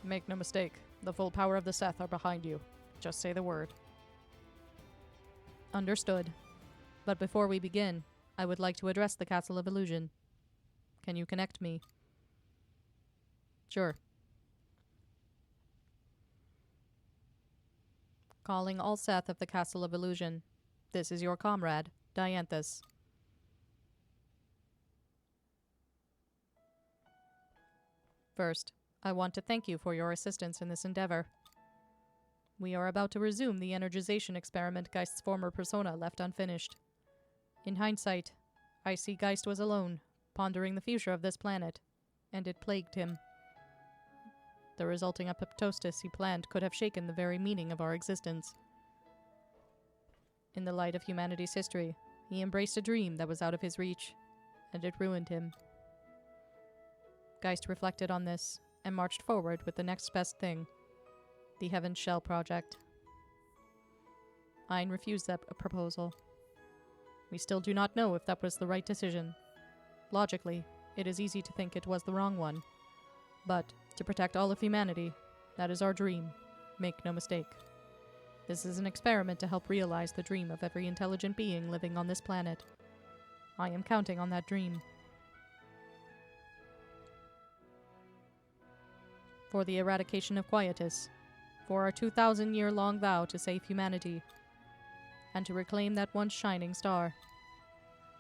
Make no mistake, the full power of the Seth are behind you. Just say the word. Understood. But before we begin, I would like to address the Castle of Illusion. Can you connect me? Sure. Calling Alseth of the Castle of Illusion. This is your comrade, Dianthus. First, I want to thank you for your assistance in this endeavor. We are about to resume the energization experiment Geist's former persona left unfinished. In hindsight, I see Geist was alone, pondering the future of this planet, and it plagued him. The resulting apoptosis he planned could have shaken the very meaning of our existence. In the light of humanity's history, he embraced a dream that was out of his reach, and it ruined him. Geist reflected on this, and marched forward with the next best thing, the Heaven Shell Project. Ein refused that proposal. We still do not know if that was the right decision. Logically, it is easy to think it was the wrong one. But, to protect all of humanity, that is our dream. Make no mistake. This is an experiment to help realize the dream of every intelligent being living on this planet. I am counting on that dream. For the eradication of quietus, for our 2,000-year-long vow to save humanity, and to reclaim that once shining star.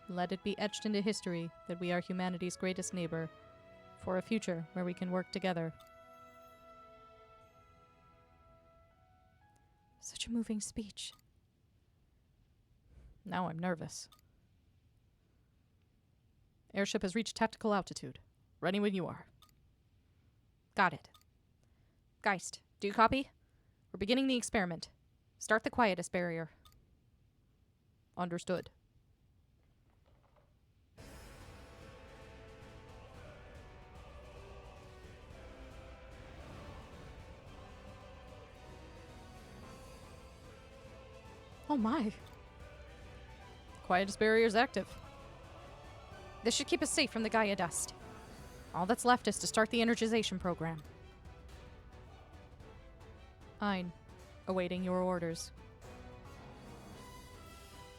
Let it be etched into history that we are humanity's greatest neighbor, for a future where we can work together. Such a moving speech. Now I'm nervous. Airship has reached tactical altitude. Ready when you are. Got it. Geist, do you copy? We're beginning the experiment. Start the quietus barrier. Understood. Oh my. Quietus barrier's active. This should keep us safe from the Gaia dust. All that's left is to start the energization program. Ein, awaiting your orders.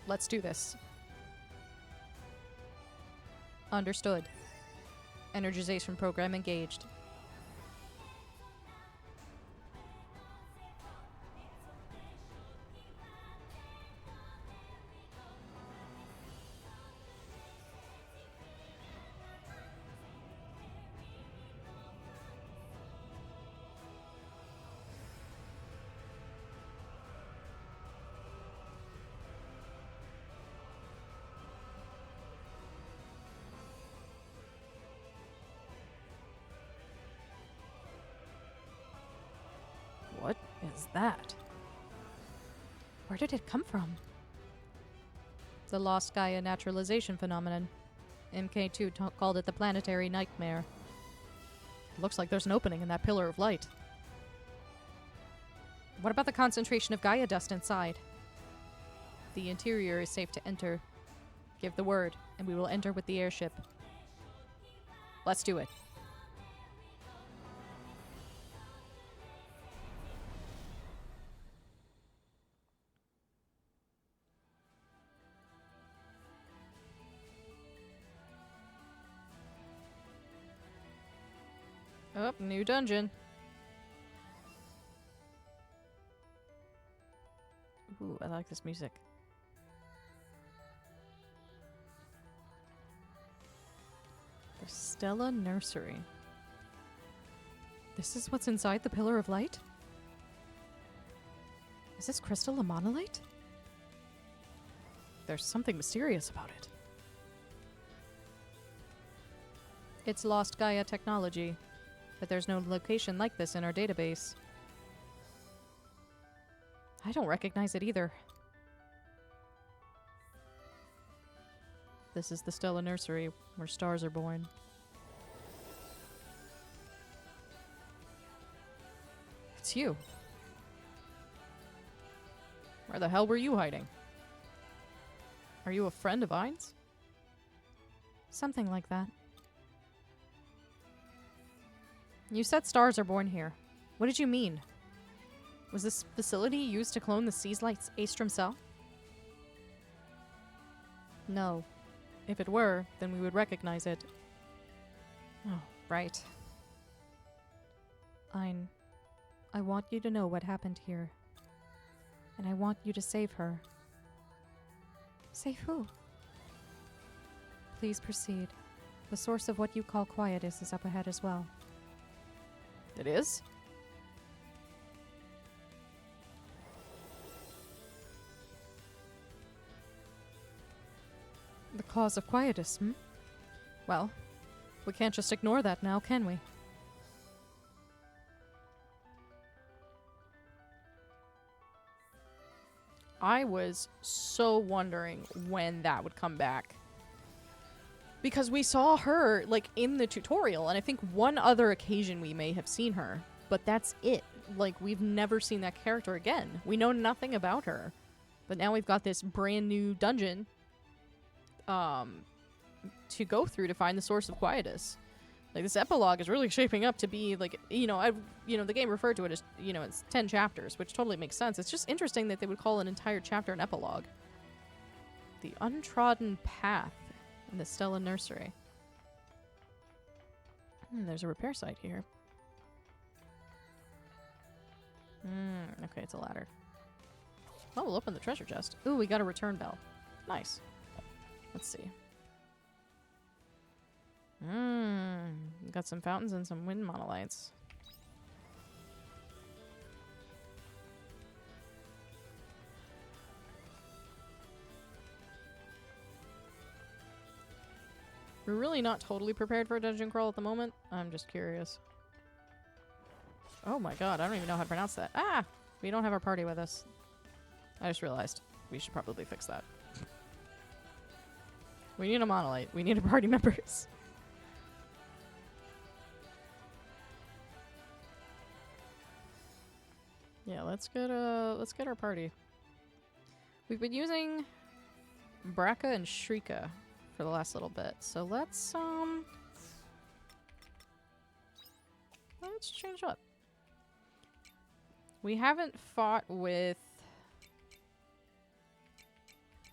Let's do this. Understood. Energization program engaged. What is that? Where did it come from? The Lost Gaia naturalization phenomenon. MK2 called it the planetary nightmare. It looks like there's an opening in that pillar of light. What about the concentration of Gaia dust inside? The interior is safe to enter. Give the word, and we will enter with the airship. Let's do it. Oh, new dungeon. Ooh, I like this music. The Stella Nursery. This is what's inside the Pillar of Light? Is this crystal a monolite? There's something mysterious about it. It's Lost Gaia technology, but there's no location like this in our database. I don't recognize it either. This is the Stella Nursery, where stars are born. It's you. Where the hell were you hiding? Are you a friend of Ein's? Something like that. You said stars are born here. What did you mean? Was this facility used to clone the Seaslight's Aestrom cell? No. If it were, then we would recognize it. Oh, right. Ein, I want you to know what happened here. And I want you to save her. Save who? Please proceed. The source of what you call quietus is up ahead as well. It is? The cause of quietus, hmm? Well, we can't just ignore that now, can we? I was so wondering when that would come back. Because we saw her, like, in the tutorial, and I think one other occasion we may have seen her. But that's it. Like, we've never seen that character again. We know nothing about her. But now we've got this brand new dungeon to go through to find the source of quietus. Like, this epilogue is really shaping up to be, like, the game referred to it as, it's 10 chapters, which totally makes sense. It's just interesting that they would call an entire chapter an epilogue. The untrodden path in the Stella Nursery. There's a repair site here. Okay, it's a ladder. Oh, we'll open the treasure chest. Ooh, we got a return bell. Nice. Let's see. Got some fountains and some wind monolites. We're really not totally prepared for a dungeon crawl at the moment. I'm just curious. Oh my god, I don't even know how to pronounce that. Ah! We don't have our party with us. I just realized. We should probably fix that. We need a monolite. We need a party members. Yeah, let's get our party. We've been using Braca and Shrika for the last little bit, so let's change up. We haven't fought with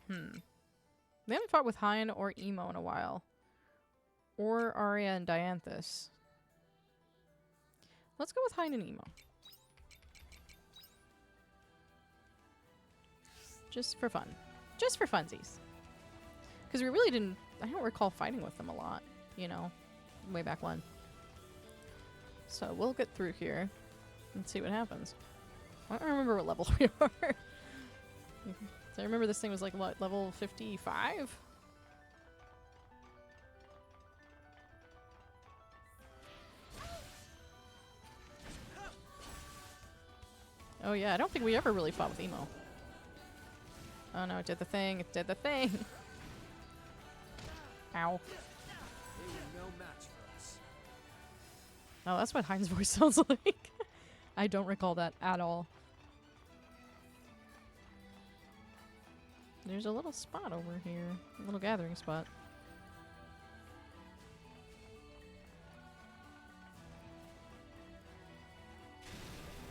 we haven't fought with Hein or Emo in a while. Or Arya and Dianthus. Let's go with Hein and Emo. Just for fun. Just for funsies. Because we really didn't... I don't recall fighting with them a lot. Way back when. So we'll get through here and see what happens. I don't remember what level we are. So I remember this thing was like, what, level 55? Oh yeah, I don't think we ever really fought with Emo. Oh no, it did the thing. It did the thing. Ow. Oh, that's what Hein's voice sounds like. I don't recall that at all. There's a little spot over here. A little gathering spot.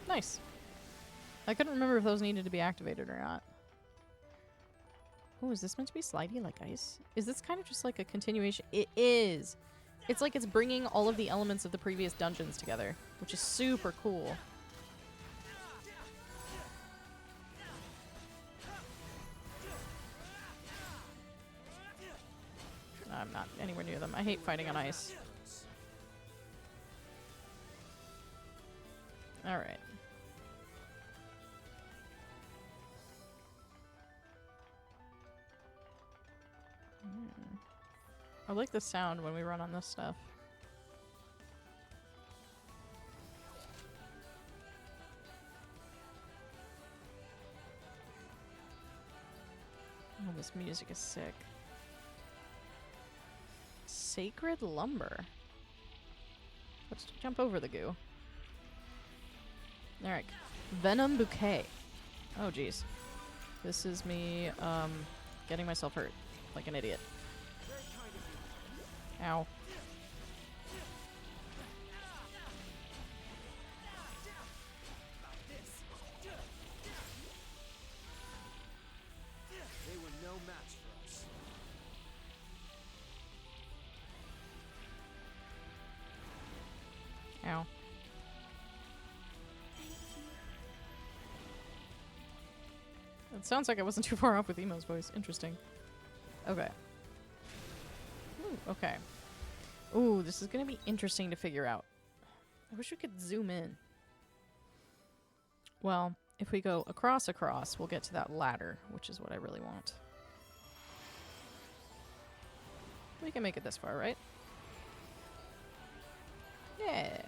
Nice. I couldn't remember if those needed to be activated or not. Oh, is this meant to be slidey like ice? Is this kind of just like a continuation? It is! It's like it's bringing all of the elements of the previous dungeons together, which is super cool. I'm not anywhere near them. I hate fighting on ice. Alright. I like the sound when we run on this stuff. Oh, this music is sick. Sacred lumber. Let's jump over the goo. Alright. Venom bouquet. Oh, jeez. This is me, getting myself hurt. Like an idiot. Ow. Ow. It sounds like I wasn't too far off with Emo's voice. Interesting. Okay. Ooh, okay. Ooh, this is gonna be interesting to figure out. I wish we could zoom in. Well, if we go across, we'll get to that ladder, which is what I really want. We can make it this far, right? Yeah.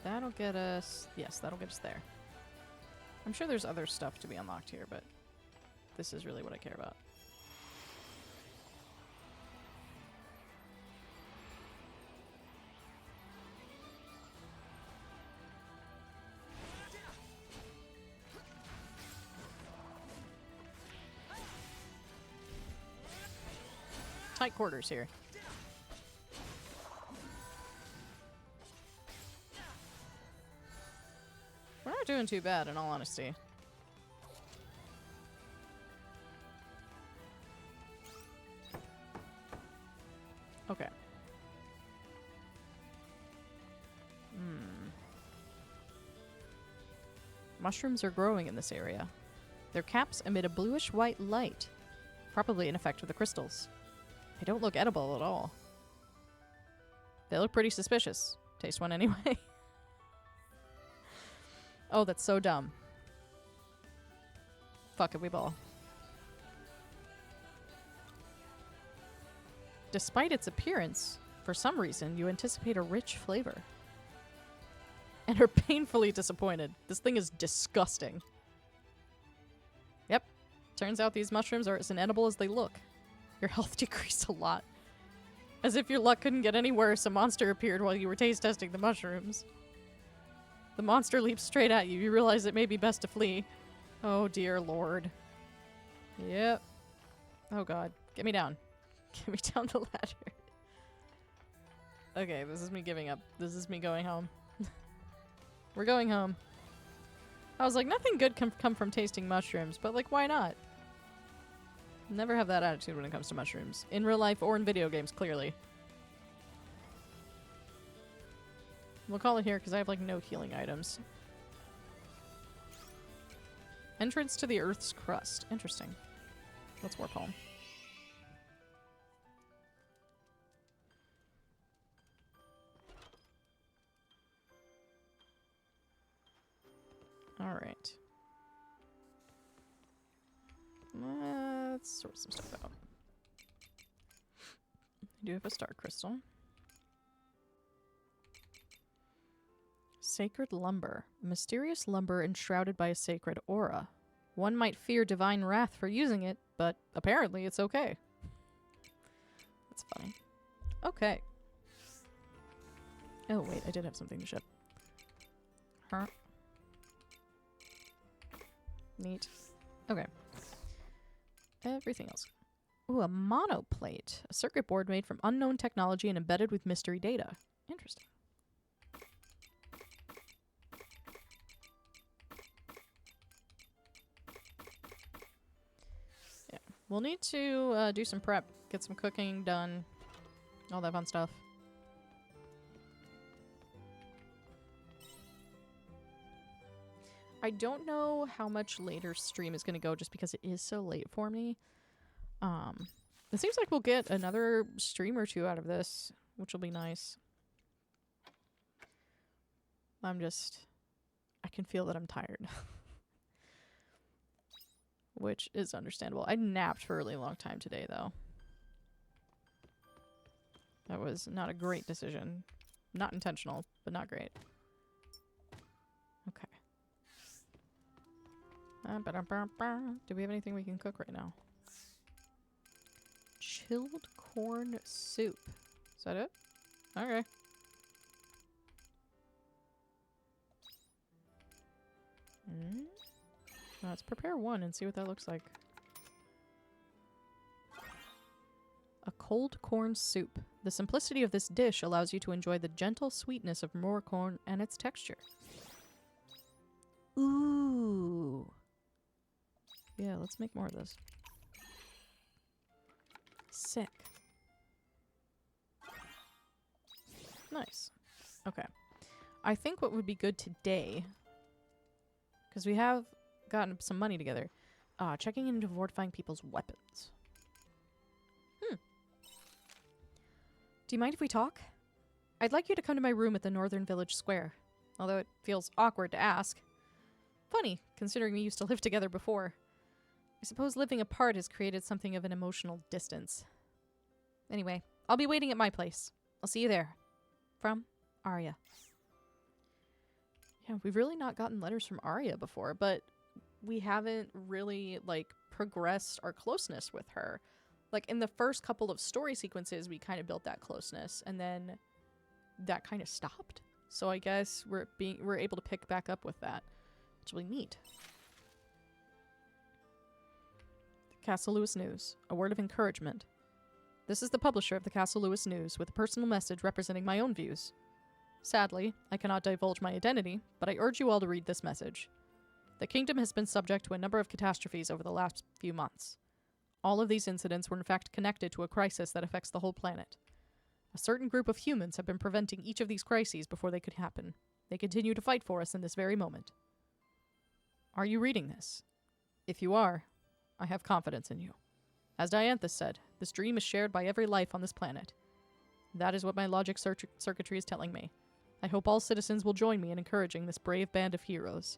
That'll get us... Yes, that'll get us there. I'm sure there's other stuff to be unlocked here, but this is really what I care about. Tight quarters here. We're not doing too bad, in all honesty. Okay. Mushrooms are growing in this area. Their caps emit a bluish-white light, probably an effect of the crystals. They don't look edible at all. They look pretty suspicious. Taste one anyway. Oh, that's so dumb. Fuck it, we ball. Despite its appearance, for some reason, you anticipate a rich flavor. And are painfully disappointed. This thing is disgusting. Yep. Turns out these mushrooms are as inedible as they look. Your health decreased a lot. As if your luck couldn't get any worse, a monster appeared while you were taste testing the mushrooms. The monster leaps straight at you. You realize it may be best to flee. Oh dear lord. Yep. Oh god. Get me down. Get me down the ladder. Okay, this is me giving up. This is me going home. We're going home. I was like, nothing good can come from tasting mushrooms, but like, why not? Never have that attitude when it comes to mushrooms. In real life or in video games, clearly. We'll call it here because I have like no healing items. Entrance to the Earth's crust. Interesting. Let's warp home. Alright. Let's sort some stuff out. I do have a star crystal. Sacred lumber. Mysterious lumber enshrouded by a sacred aura. One might fear divine wrath for using it, but apparently it's okay. That's funny. Okay. Oh, wait, I did have something to ship. Huh. Neat. Okay. Everything else. Ooh, a monoplate. A circuit board made from unknown technology and embedded with mystery data. Interesting. Yeah. We'll need to do some prep. Get some cooking done. All that fun stuff. I don't know how much later stream is going to go just because it is so late for me. It seems like we'll get another stream or two out of this, which will be nice. I can feel that I'm tired. Which is understandable. I napped for a really long time today, though. That was not a great decision. Not intentional, but not great. Okay. Do we have anything we can cook right now? Chilled corn soup. Is that it? Okay. Let's prepare one and see what that looks like. A cold corn soup. The simplicity of this dish allows you to enjoy the gentle sweetness of raw corn and its texture. Ooh. Yeah, let's make more of this. Sick. Nice. Okay. I think what would be good today, because we have gotten some money together, checking into fortifying people's weapons. Do you mind if we talk? I'd like you to come to my room at the Northern Village Square, although it feels awkward to ask. Funny, considering we used to live together before. I suppose living apart has created something of an emotional distance. Anyway, I'll be waiting at my place. I'll see you there. From Arya. Yeah, we've really not gotten letters from Arya before, but we haven't really, like, progressed our closeness with her. Like, in the first couple of story sequences, we kind of built that closeness, and then that kind of stopped. So I guess we're able to pick back up with that. It's really neat. Castle Lewis News. A word of encouragement. This is the publisher of the Castle Lewis News with a personal message representing my own views. Sadly, I cannot divulge my identity, but I urge you all to read this message. The kingdom has been subject to a number of catastrophes over the last few months. All of these incidents were in fact connected to a crisis that affects the whole planet. A certain group of humans have been preventing each of these crises before they could happen. They continue to fight for us in this very moment. Are you reading this? If you are, I have confidence in you. As Dianthus said, this dream is shared by every life on this planet. That is what my logic circuitry is telling me. I hope all citizens will join me in encouraging this brave band of heroes.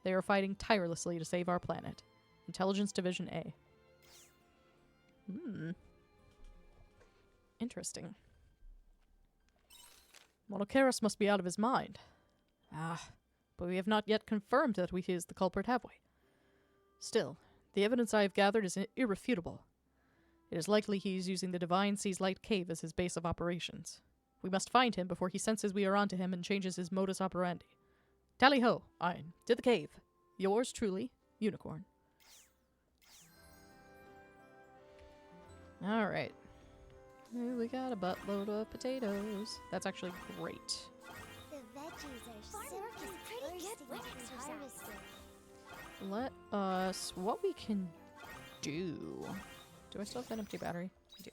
They are fighting tirelessly to save our planet. Intelligence Division A. Interesting. Monocaris must be out of his mind. But we have not yet confirmed that he is the culprit, have we? Still, the evidence I have gathered is irrefutable. It is likely he is using the Divine Sea's Light Cave as his base of operations. We must find him before he senses we are onto him and changes his modus operandi. Tally-ho, Ein, to the cave. Yours truly, Unicorn. Alright. We got a buttload of potatoes. That's actually great. The veggies are so pretty good when it's harvested. Let us... What we can do... Do I still have an empty battery? I do.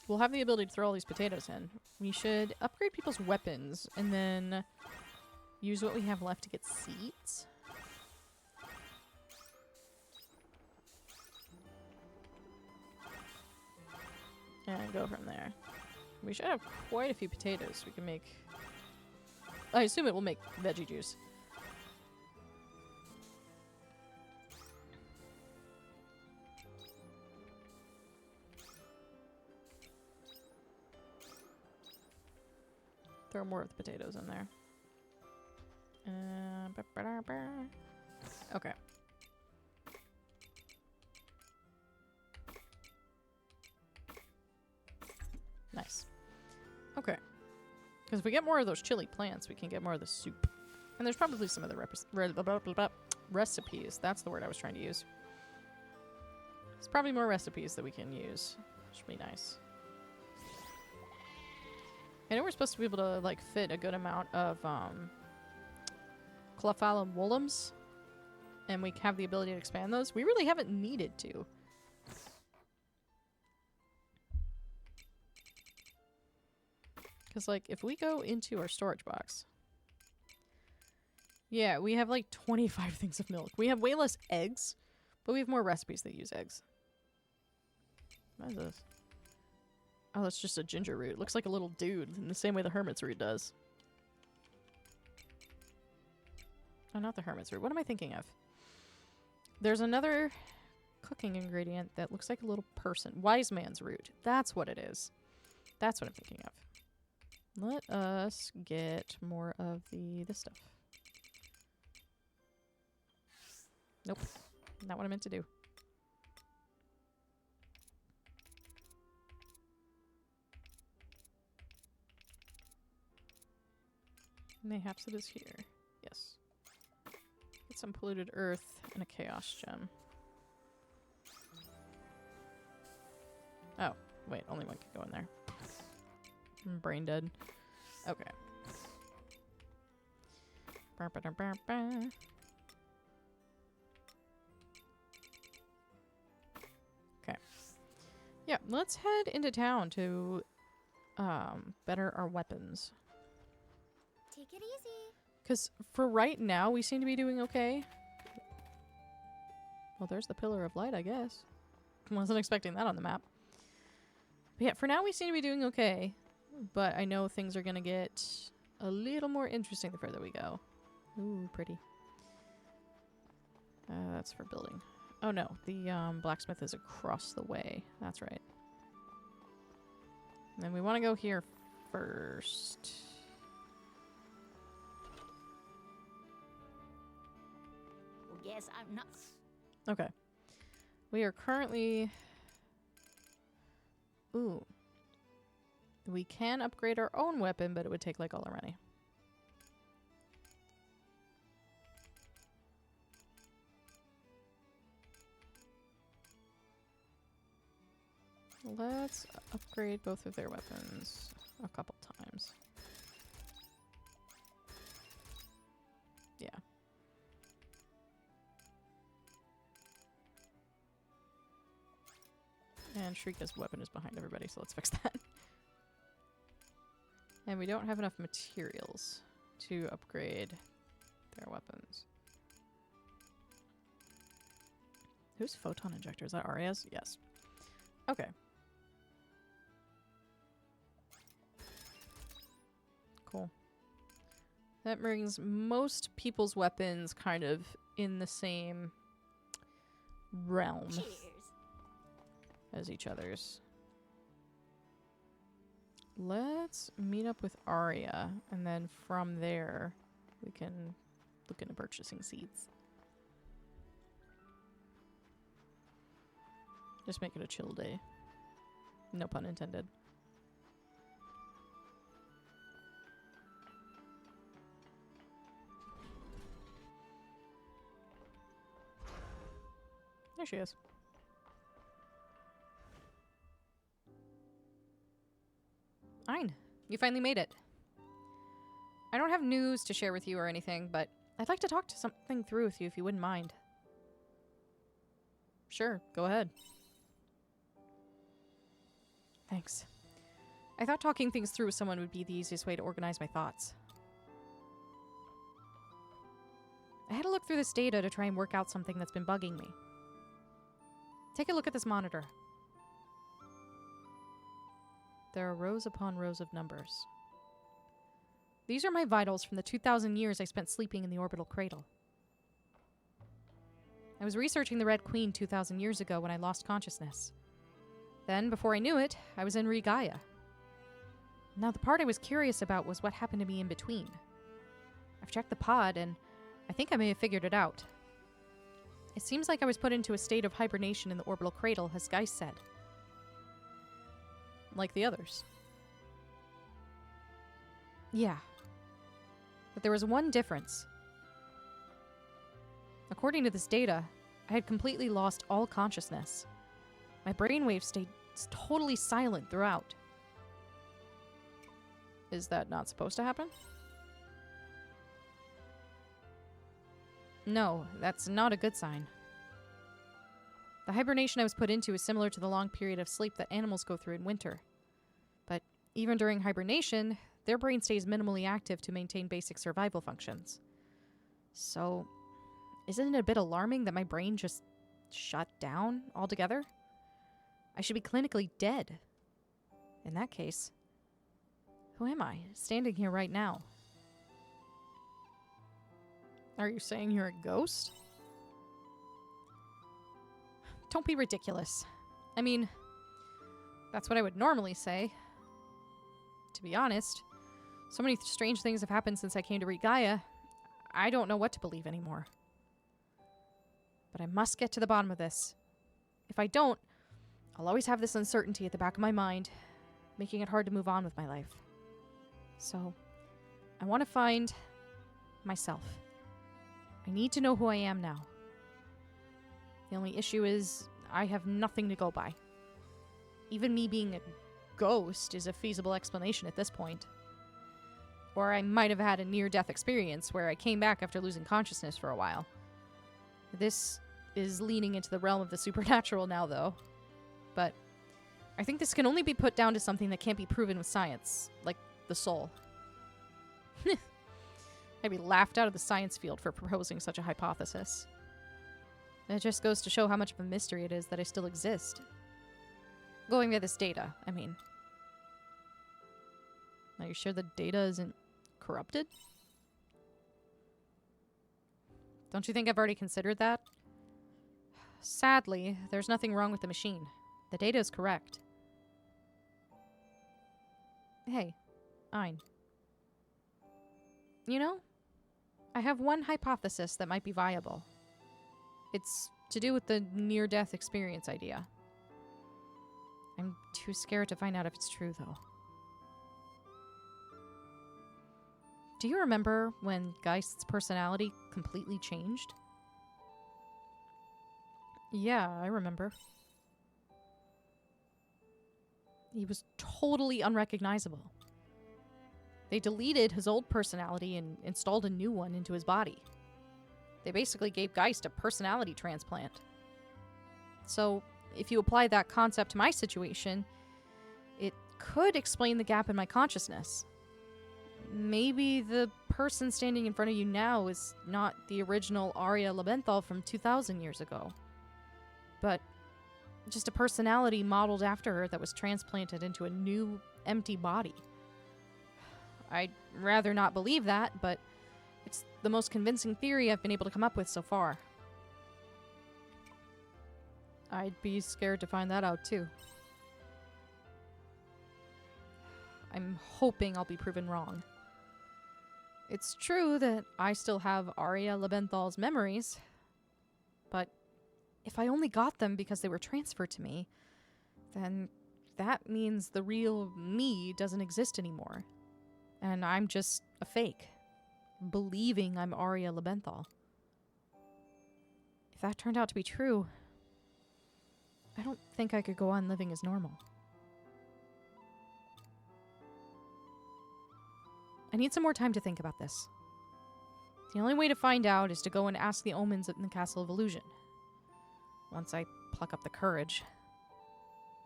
We'll have the ability to throw all these potatoes in. We should upgrade people's weapons and then use what we have left to get seeds. And go from there. We should have quite a few potatoes we can make. I assume it will make veggie juice. Throw more of the potatoes in there. Okay. Nice. Okay. Because if we get more of those chili plants, we can get more of the soup. And there's probably some other recipes. That's the word I was trying to use. There's probably more recipes that we can use. Should be nice. I know we're supposed to be able to, like, fit a good amount of, Clefalum woolums. And we have the ability to expand those. We really haven't needed to. Because, like, if we go into our storage box... Yeah, we have, like, 25 things of milk. We have way less eggs, but we have more recipes that use eggs. What is this? Oh, that's just a ginger root. It looks like a little dude, in the same way the hermit's root does. Oh, not the hermit's root. What am I thinking of? There's another cooking ingredient that looks like a little person. Wise man's root. That's what it is. That's what I'm thinking of. Let us get more of this stuff. Nope. Not what I meant to do. Mayhaps it is here. Yes. Get some polluted earth and a chaos gem. Oh, wait, only one can go in there. I'm brain dead. Okay. Okay. Yeah, let's head into town to better our weapons. Take it easy. Because for right now, we seem to be doing okay. Well, there's the Pillar of Light, I guess. Wasn't expecting that on the map. But yeah, for now, we seem to be doing okay. But I know things are going to get a little more interesting the further we go. Ooh, pretty. That's for building. Oh no, the blacksmith is across the way. That's right. And then we want to go here first. Well, guess I'm nuts. Okay. We are currently... Ooh. We can upgrade our own weapon, but it would take like all our money. Let's upgrade both of their weapons a couple times. Yeah. And Shrika's weapon is behind everybody, so let's fix that. And we don't have enough materials to upgrade their weapons. Who's Photon Injector? Is that Arya's? Yes. Okay. Cool. That brings most people's weapons kind of in the same realm Cheers. as each other's. Let's meet up with Arya, and then from there, we can look into purchasing seeds. Just make it a chill day. No pun intended. There she is. Fine. You finally made it. I don't have news to share with you or anything, but I'd like to talk to something through with you if you wouldn't mind. Sure, go ahead. Thanks. I thought talking things through with someone would be the easiest way to organize my thoughts. I had to look through this data to try and work out something that's been bugging me. Take a look at this monitor. There are rows upon rows of numbers. These are my vitals from the 2,000 years I spent sleeping in the orbital cradle. I was researching the Red Queen 2,000 years ago when I lost consciousness. Then, before I knew it, I was in Regaia. Now, the part I was curious about was what happened to me in between. I've checked the pod, and I think I may have figured it out. It seems like I was put into a state of hibernation in the orbital cradle, as Geist said. Like the others. Yeah. But there was one difference. According to this data, I had completely lost all consciousness. My brainwaves stayed totally silent throughout. Is that not supposed to happen? No, that's not a good sign. The hibernation I was put into is similar to the long period of sleep that animals go through in winter. But even during hibernation, their brain stays minimally active to maintain basic survival functions. So, isn't it a bit alarming that my brain just shut down altogether? I should be clinically dead. In that case, who am I, standing here right now? Are you saying you're a ghost? Don't be ridiculous. I mean, that's what I would normally say. To be honest, so many strange things have happened since I came to Regaia, I don't know what to believe anymore. But I must get to the bottom of this. If I don't, I'll always have this uncertainty at the back of my mind, making it hard to move on with my life. So, I want to find myself. I need to know who I am now. The only issue is I have nothing to go by. Even me being a ghost is a feasible explanation at this point. Or I might have had a near-death experience where I came back after losing consciousness for a while. This is leaning into the realm of the supernatural now, though. But I think this can only be put down to something that can't be proven with science, like the soul. I'd be laughed out of the science field for proposing such a hypothesis. It just goes to show how much of a mystery it is that I still exist. Going by this data, I mean. Are you sure the data isn't corrupted? Don't you think I've already considered that? Sadly, there's nothing wrong with the machine. The data is correct. Hey, Ein. You know, I have one hypothesis that might be viable. It's to do with the near-death experience idea. I'm too scared to find out if it's true, though. Do you remember when Geist's personality completely changed? Yeah, I remember. He was totally unrecognizable. They deleted his old personality and installed a new one into his body. They basically gave Geist a personality transplant. So, if you apply that concept to my situation, it could explain the gap in my consciousness. Maybe the person standing in front of you now is not the original Arya Lebenthal from 2,000 years ago, but just a personality modeled after her that was transplanted into a new, empty body. I'd rather not believe that, but it's the most convincing theory I've been able to come up with so far. I'd be scared to find that out, too. I'm hoping I'll be proven wrong. It's true that I still have Arya Lebenthal's memories, but if I only got them because they were transferred to me, then that means the real me doesn't exist anymore. And I'm just a fake, believing I'm Arya Lebenthal. If that turned out to be true, I don't think I could go on living as normal. I need some more time to think about this. The only way to find out is to go and ask the omens in the Castle of Illusion. Once I pluck up the courage.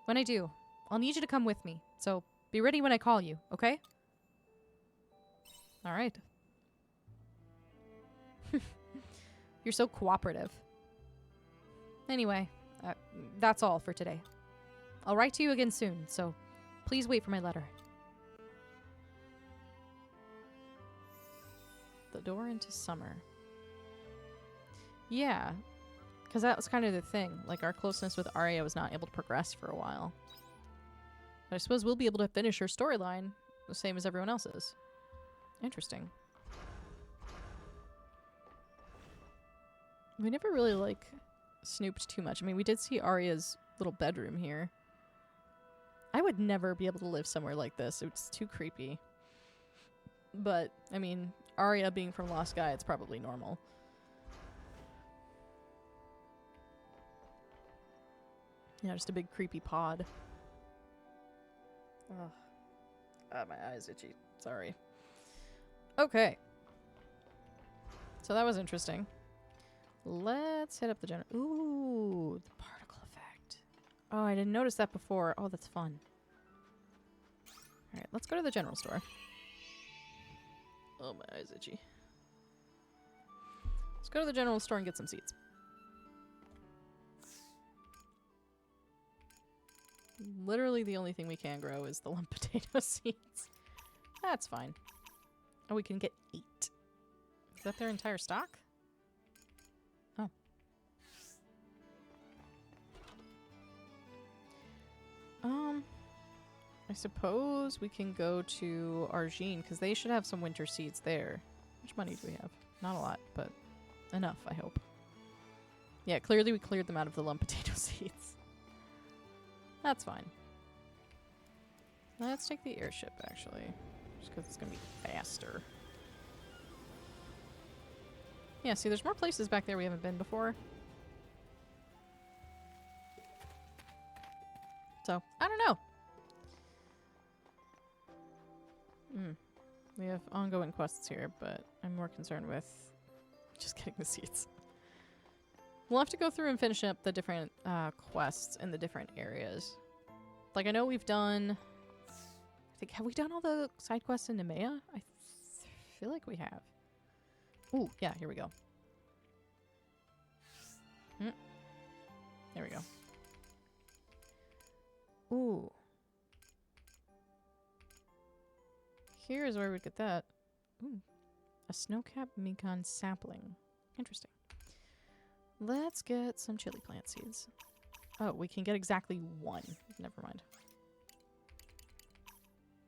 When I do, I'll need you to come with me, so be ready when I call you, okay? Alright. You're so cooperative. Anyway, that's all for today. I'll write to you again soon, so please wait for my letter. The door into summer. Yeah, because that was kind of the thing. Like, our closeness with Arya was not able to progress for a while. But I suppose we'll be able to finish her storyline the same as everyone else's. Interesting. We never really, like, snooped too much. I mean, we did see Arya's little bedroom here. I would never be able to live somewhere like this. It's too creepy. But, I mean, Arya being from Lost Guy, it's probably normal. Yeah, just a big creepy pod. Ugh. Ah, my eye's itchy. Sorry. Okay. So that was interesting. Let's hit up the general. Ooh, the particle effect. Oh, I didn't notice that before. Oh, that's fun. Alright, let's go to the general store. Oh, my eye's itchy. Let's go to the general store and get some seeds. Literally the only thing we can grow is the lump potato seeds. That's fine. Oh, we can get 8. Is that their entire stock? Oh. I suppose we can go to Argene, because they should have some winter seeds there. How much money do we have? Not a lot, but enough, I hope. Yeah, clearly we cleared them out of the lump potato seeds. That's fine. Let's take the airship, actually. Just because it's going to be faster. Yeah, see, there's more places back there we haven't been before. So, I don't know. We have ongoing quests here, but I'm more concerned with just getting the seeds. We'll have to go through and finish up the different quests in the different areas. Like, I know we've done... I think, have we done all the side quests in Nemea? I feel like we have. Ooh, yeah, here we go. There we go. Ooh. Here's where we get that. Ooh. A snow-capped Mekon sapling. Interesting. Let's get some chili plant seeds. Oh, we can get exactly 1. Never mind.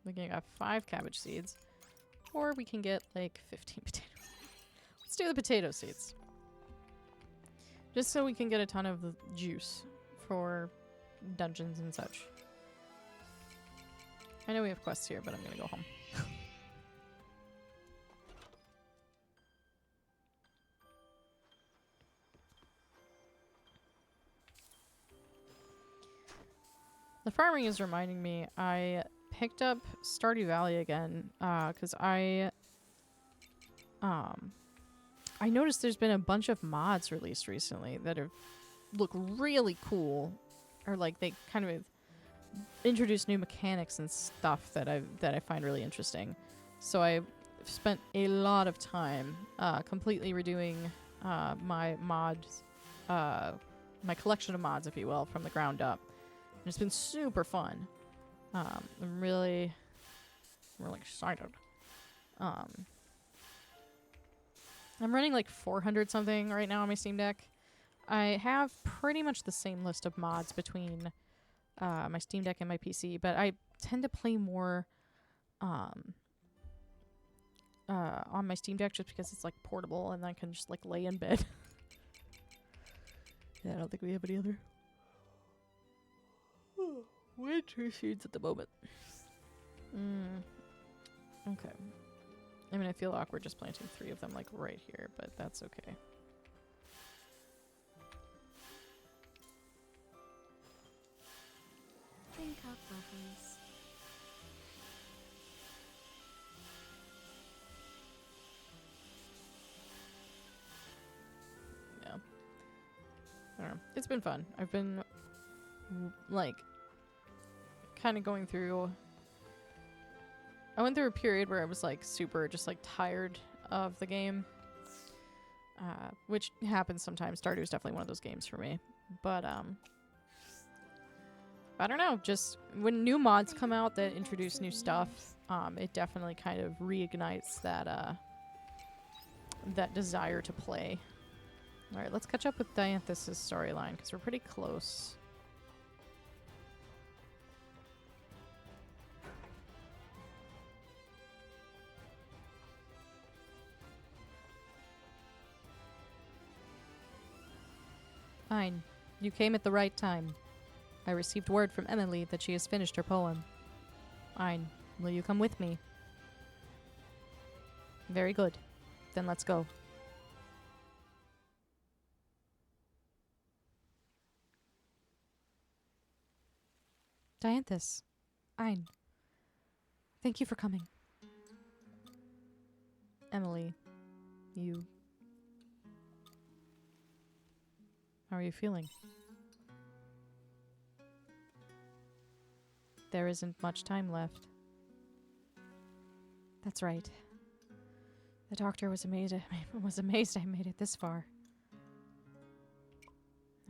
We can get 5 cabbage seeds. Or we can get, like, 15 potatoes. Let's do the potato seeds. Just so we can get a ton of the juice for dungeons and such. I know we have quests here, but I'm gonna go home. The farming is reminding me, I picked up Stardew Valley again, because I noticed there's been a bunch of mods released recently that look really cool, or like they kind of introduce new mechanics and stuff that I find really interesting. So I've spent a lot of time completely redoing my mods, my collection of mods, if you will, from the ground up. And it's been super fun. I'm really excited. I'm running like 400 something right now on my Steam Deck. I have pretty much the same list of mods between my Steam Deck and my PC, but I tend to play more on my Steam Deck just because it's like portable and I can just like lay in bed. Yeah, I don't think we have any other winter seeds at the moment. Okay. I mean, I feel awkward just planting 3 of them like right here, but that's okay. Drink up, lovelies. Yeah. I don't know. It's been fun. I've been like kind of going through. I went through a period where I was like super just like tired of the game, which happens sometimes. Stardew is definitely one of those games for me, but I don't know. Just when new mods come out that introduce new stuff, it definitely kind of reignites that that desire to play. All right, let's catch up with Dianthus' storyline because we're pretty close. Fine. You came at the right time. I received word from Emily that she has finished her poem. Fine. Will you come with me? Very good. Then let's go. Dianthus. Ein. Thank you for coming. Emily. You... How are you feeling? There isn't much time left. That's right. The doctor was amazed I made it this far.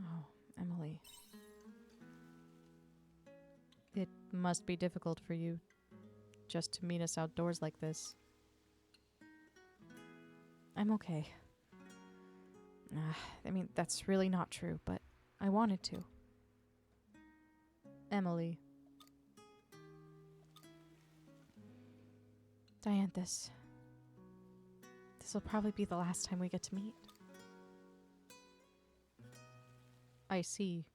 Oh, Emily. It must be difficult for you just to meet us outdoors like this. I'm okay. I mean, that's really not true, but I wanted to. Emily. Dianthus. This will probably be the last time we get to meet. I see.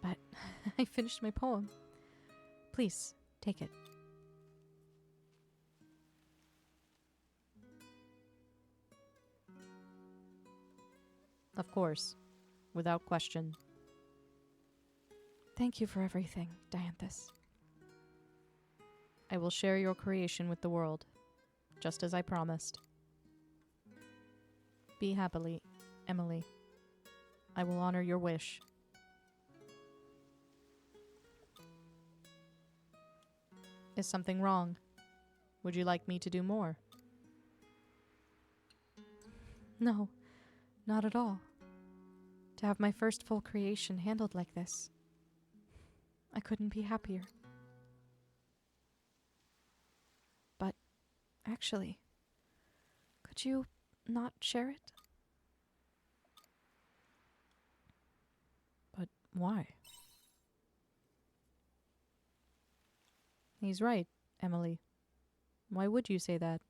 But I finished my poem. Please, take it. Of course. Without question. Thank you for everything, Dianthus. I will share your creation with the world, just as I promised. Be happily, Emily. I will honor your wish. Is something wrong? Would you like me to do more? No, not at all. To have my first full creation handled like this, I couldn't be happier. But, actually, could you not share it? But why? He's right, Emily. Why would you say that?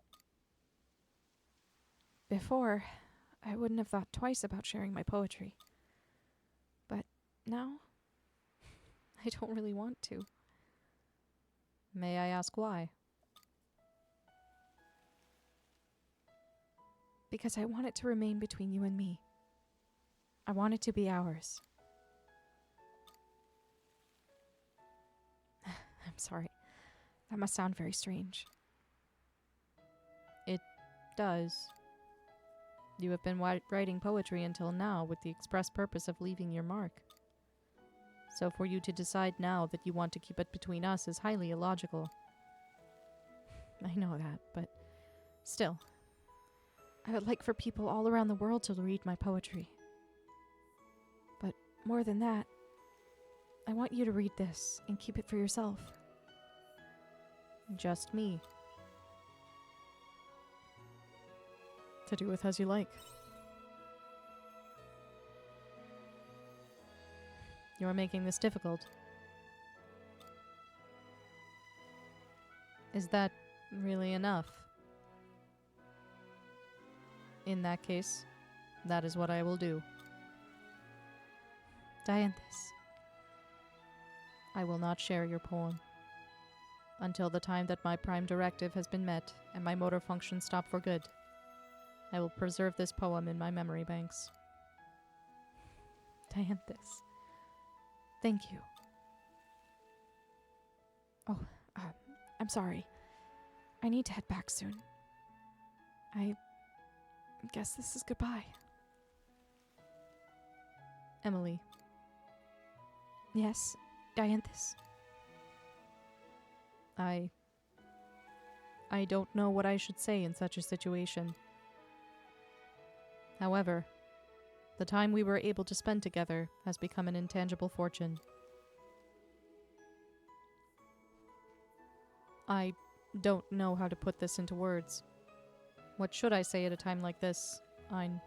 Before, I wouldn't have thought twice about sharing my poetry. But now, I don't really want to. May I ask why? Because I want it to remain between you and me. I want it to be ours. I'm sorry. That must sound very strange. It does. You have been writing poetry until now with the express purpose of leaving your mark. So for you to decide now that you want to keep it between us is highly illogical. I know that, but still. I would like for people all around the world to read my poetry. But more than that, I want you to read this and keep it for yourself. Just me. To do with as you like. You're making this difficult. Is that really enough? In that case, that is what I will do. Dianthus, I will not share your poem. Until the time that my prime directive has been met and my motor functions stop for good, I will preserve this poem in my memory banks. Dianthus, thank you. Oh, I'm sorry. I need to head back soon. I guess this is goodbye. Emily. Yes, Dianthus. I don't know what I should say in such a situation. However, the time we were able to spend together has become an intangible fortune. I don't know how to put this into words. What should I say at a time like this, Ein?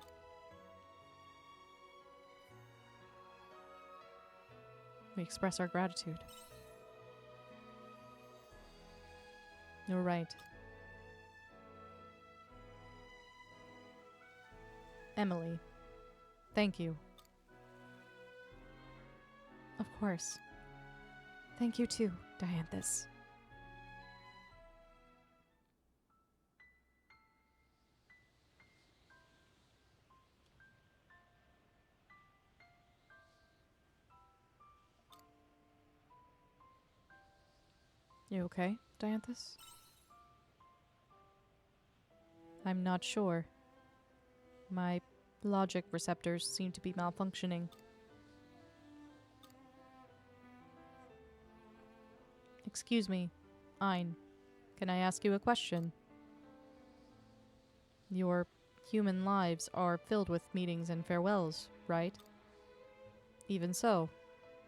We express our gratitude. You're right. Emily, thank you. Of course. Thank you too, Dianthus. You okay, Dianthus? I'm not sure. My logic receptors seem to be malfunctioning. Excuse me, Ein. Can I ask you a question? Your human lives are filled with meetings and farewells, right? Even so,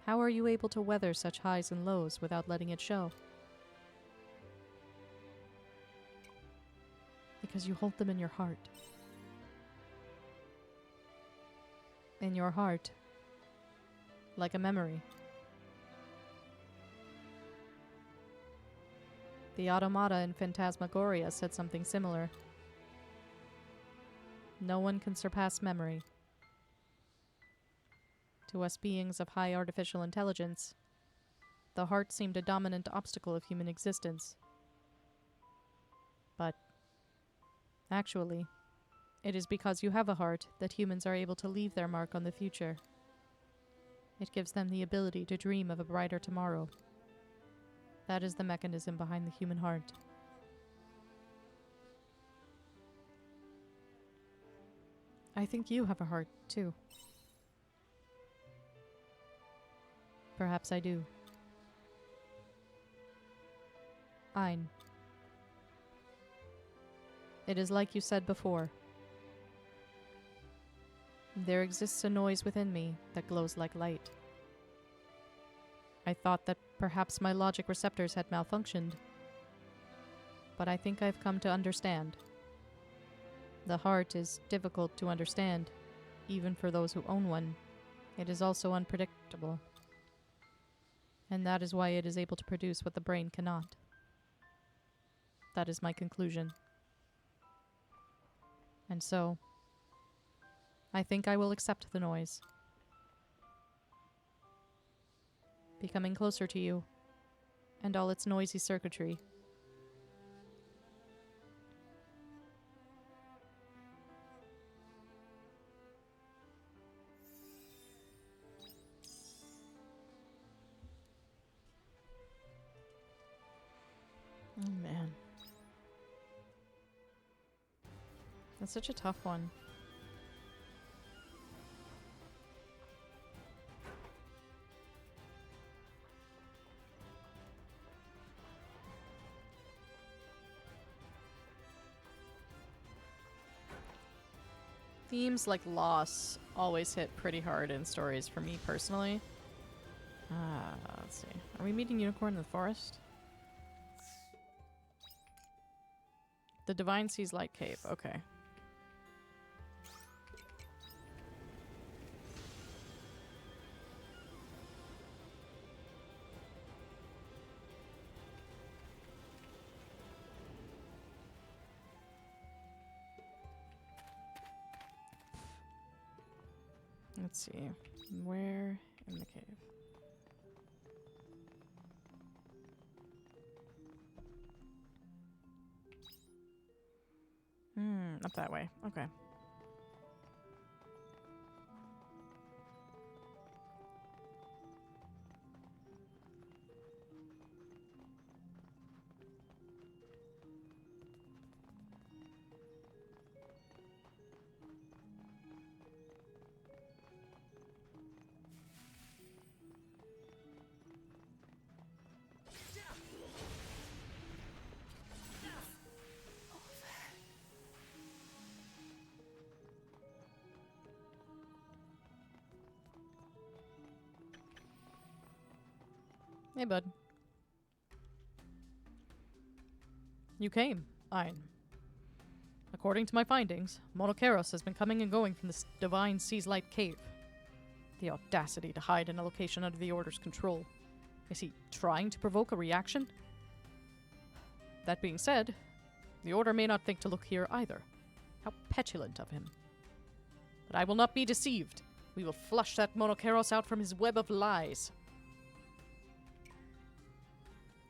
how are you able to weather such highs and lows without letting it show? Because you hold them in your heart. In your heart. Like a memory. The automata in Phantasmagoria said something similar. No one can surpass memory. To us beings of high artificial intelligence, the heart seemed a dominant obstacle of human existence. But actually, it is because you have a heart that humans are able to leave their mark on the future. It gives them the ability to dream of a brighter tomorrow. That is the mechanism behind the human heart. I think you have a heart, too. Perhaps I do. Ein. It is like you said before. There exists a noise within me that glows like light. I thought that perhaps my logic receptors had malfunctioned. But I think I've come to understand. The heart is difficult to understand, even for those who own one. It is also unpredictable. And that is why it is able to produce what the brain cannot. That is my conclusion. And so, I think I will accept the noise. Becoming closer to you, and all its noisy circuitry. Oh, man. That's such a tough one. Themes like loss always hit pretty hard in stories for me personally. Let's see. Are we meeting Unicorn in the forest? The Divine Seas Light Cave. Okay. Let's see. Where in the cave? Up that way. Okay. Hey, bud. You came, Ein. According to my findings, Monokeros has been coming and going from this Divine Seas Light Cave. The audacity to hide in a location under the Order's control. Is he trying to provoke a reaction? That being said, the Order may not think to look here either. How petulant of him. But I will not be deceived. We will flush that Monokeros out from his web of lies.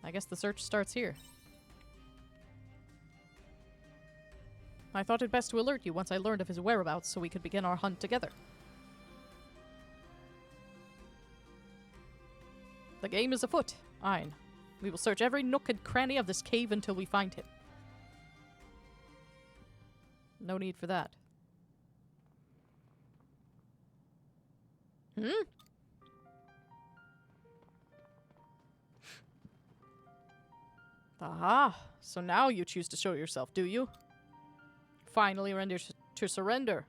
I guess the search starts here. I thought it best to alert you once I learned of his whereabouts so we could begin our hunt together. The game is afoot, Ein. We will search every nook and cranny of this cave until we find him. No need for that. Aha, so now you choose to show yourself, do you? Finally render to surrender,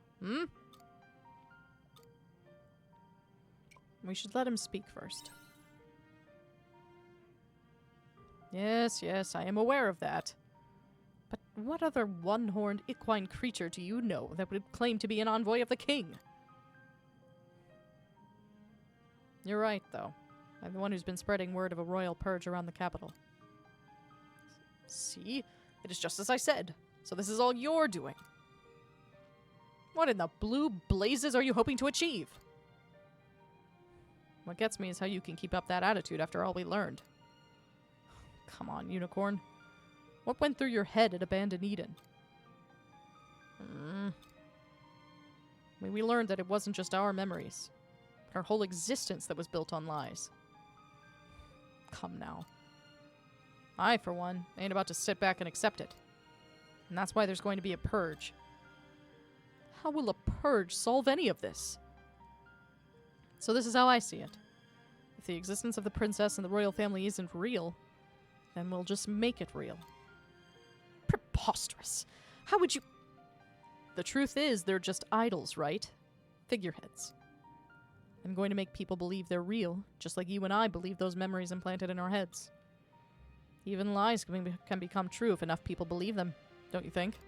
We should let him speak first. Yes, I am aware of that. But what other one-horned equine creature do you know that would claim to be an envoy of the king? You're right, though. I'm the one who's been spreading word of a royal purge around the capital. See? It is just as I said. So this is all you're doing. What in the blue blazes are you hoping to achieve? What gets me is how you can keep up that attitude after all we learned. Come on, Unicorn. What went through your head at Abandoned Eden? We learned that it wasn't just our memories. Our whole existence that was built on lies. Come now. I, for one, ain't about to sit back and accept it. And that's why there's going to be a purge. How will a purge solve any of this? So this is how I see it. If the existence of the princess and the royal family isn't real, then we'll just make it real. Preposterous. How would you... The truth is, they're just idols, right? Figureheads. I'm going to make people believe they're real, just like you and I believe those memories implanted in our heads. Even lies can become true if enough people believe them, don't you think?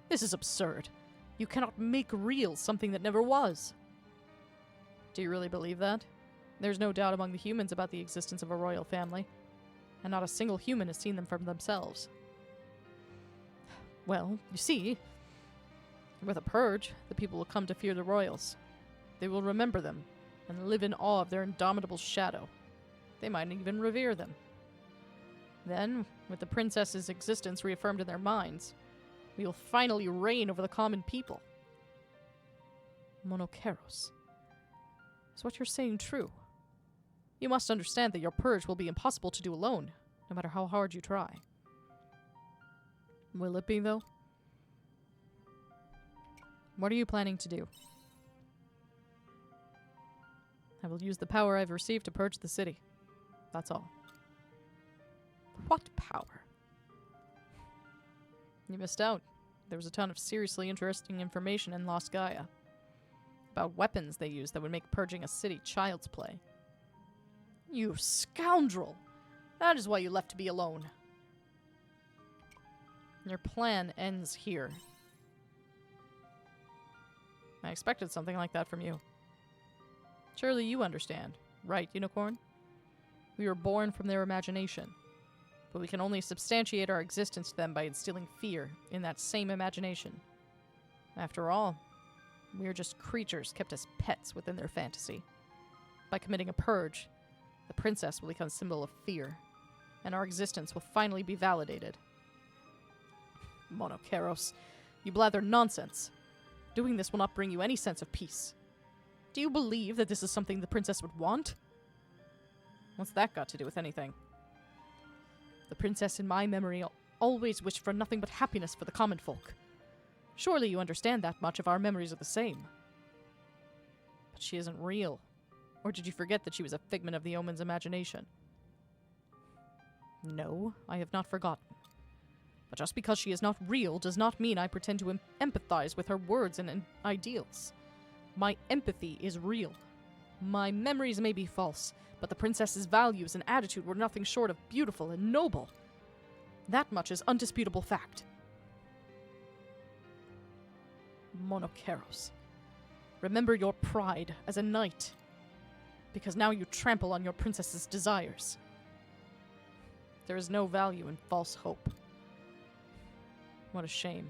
This is absurd. You cannot make real something that never was. Do you really believe that? There's no doubt among the humans about the existence of a royal family, and not a single human has seen them for themselves. Well, you see, with a purge, the people will come to fear the royals. They will remember them, and live in awe of their indomitable shadow. They might even revere them. Then, with the princess's existence reaffirmed in their minds, we will finally reign over the common people. Monokeros. Is what you're saying true? You must understand that your purge will be impossible to do alone, no matter how hard you try. Will it be, though? What are you planning to do? I will use the power I've received to purge the city. That's all. What power? You missed out. There was a ton of seriously interesting information in Lost Gaia. About weapons they used that would make purging a city child's play. You scoundrel! That is why you left to be alone. Your plan ends here. I expected something like that from you. Surely you understand, right, Unicorn? We were born from their imagination, but we can only substantiate our existence to them by instilling fear in that same imagination. After all, we are just creatures kept as pets within their fantasy. By committing a purge, the princess will become a symbol of fear, and our existence will finally be validated. Monokeros, you blather nonsense. Doing this will not bring you any sense of peace. Do you believe that this is something the princess would want? What's that got to do with anything? The princess in my memory always wished for nothing but happiness for the common folk. Surely you understand that much if our memories are the same. But she isn't real. Or did you forget that she was a figment of the Omen's imagination? No, I have not forgotten. But just because she is not real does not mean I pretend to empathize with her words and ideals. My empathy is real. My memories may be false, but the princess's values and attitude were nothing short of beautiful and noble. That much is undisputable fact. Monokeros, remember your pride as a knight, because now you trample on your princess's desires. There is no value in false hope. What a shame.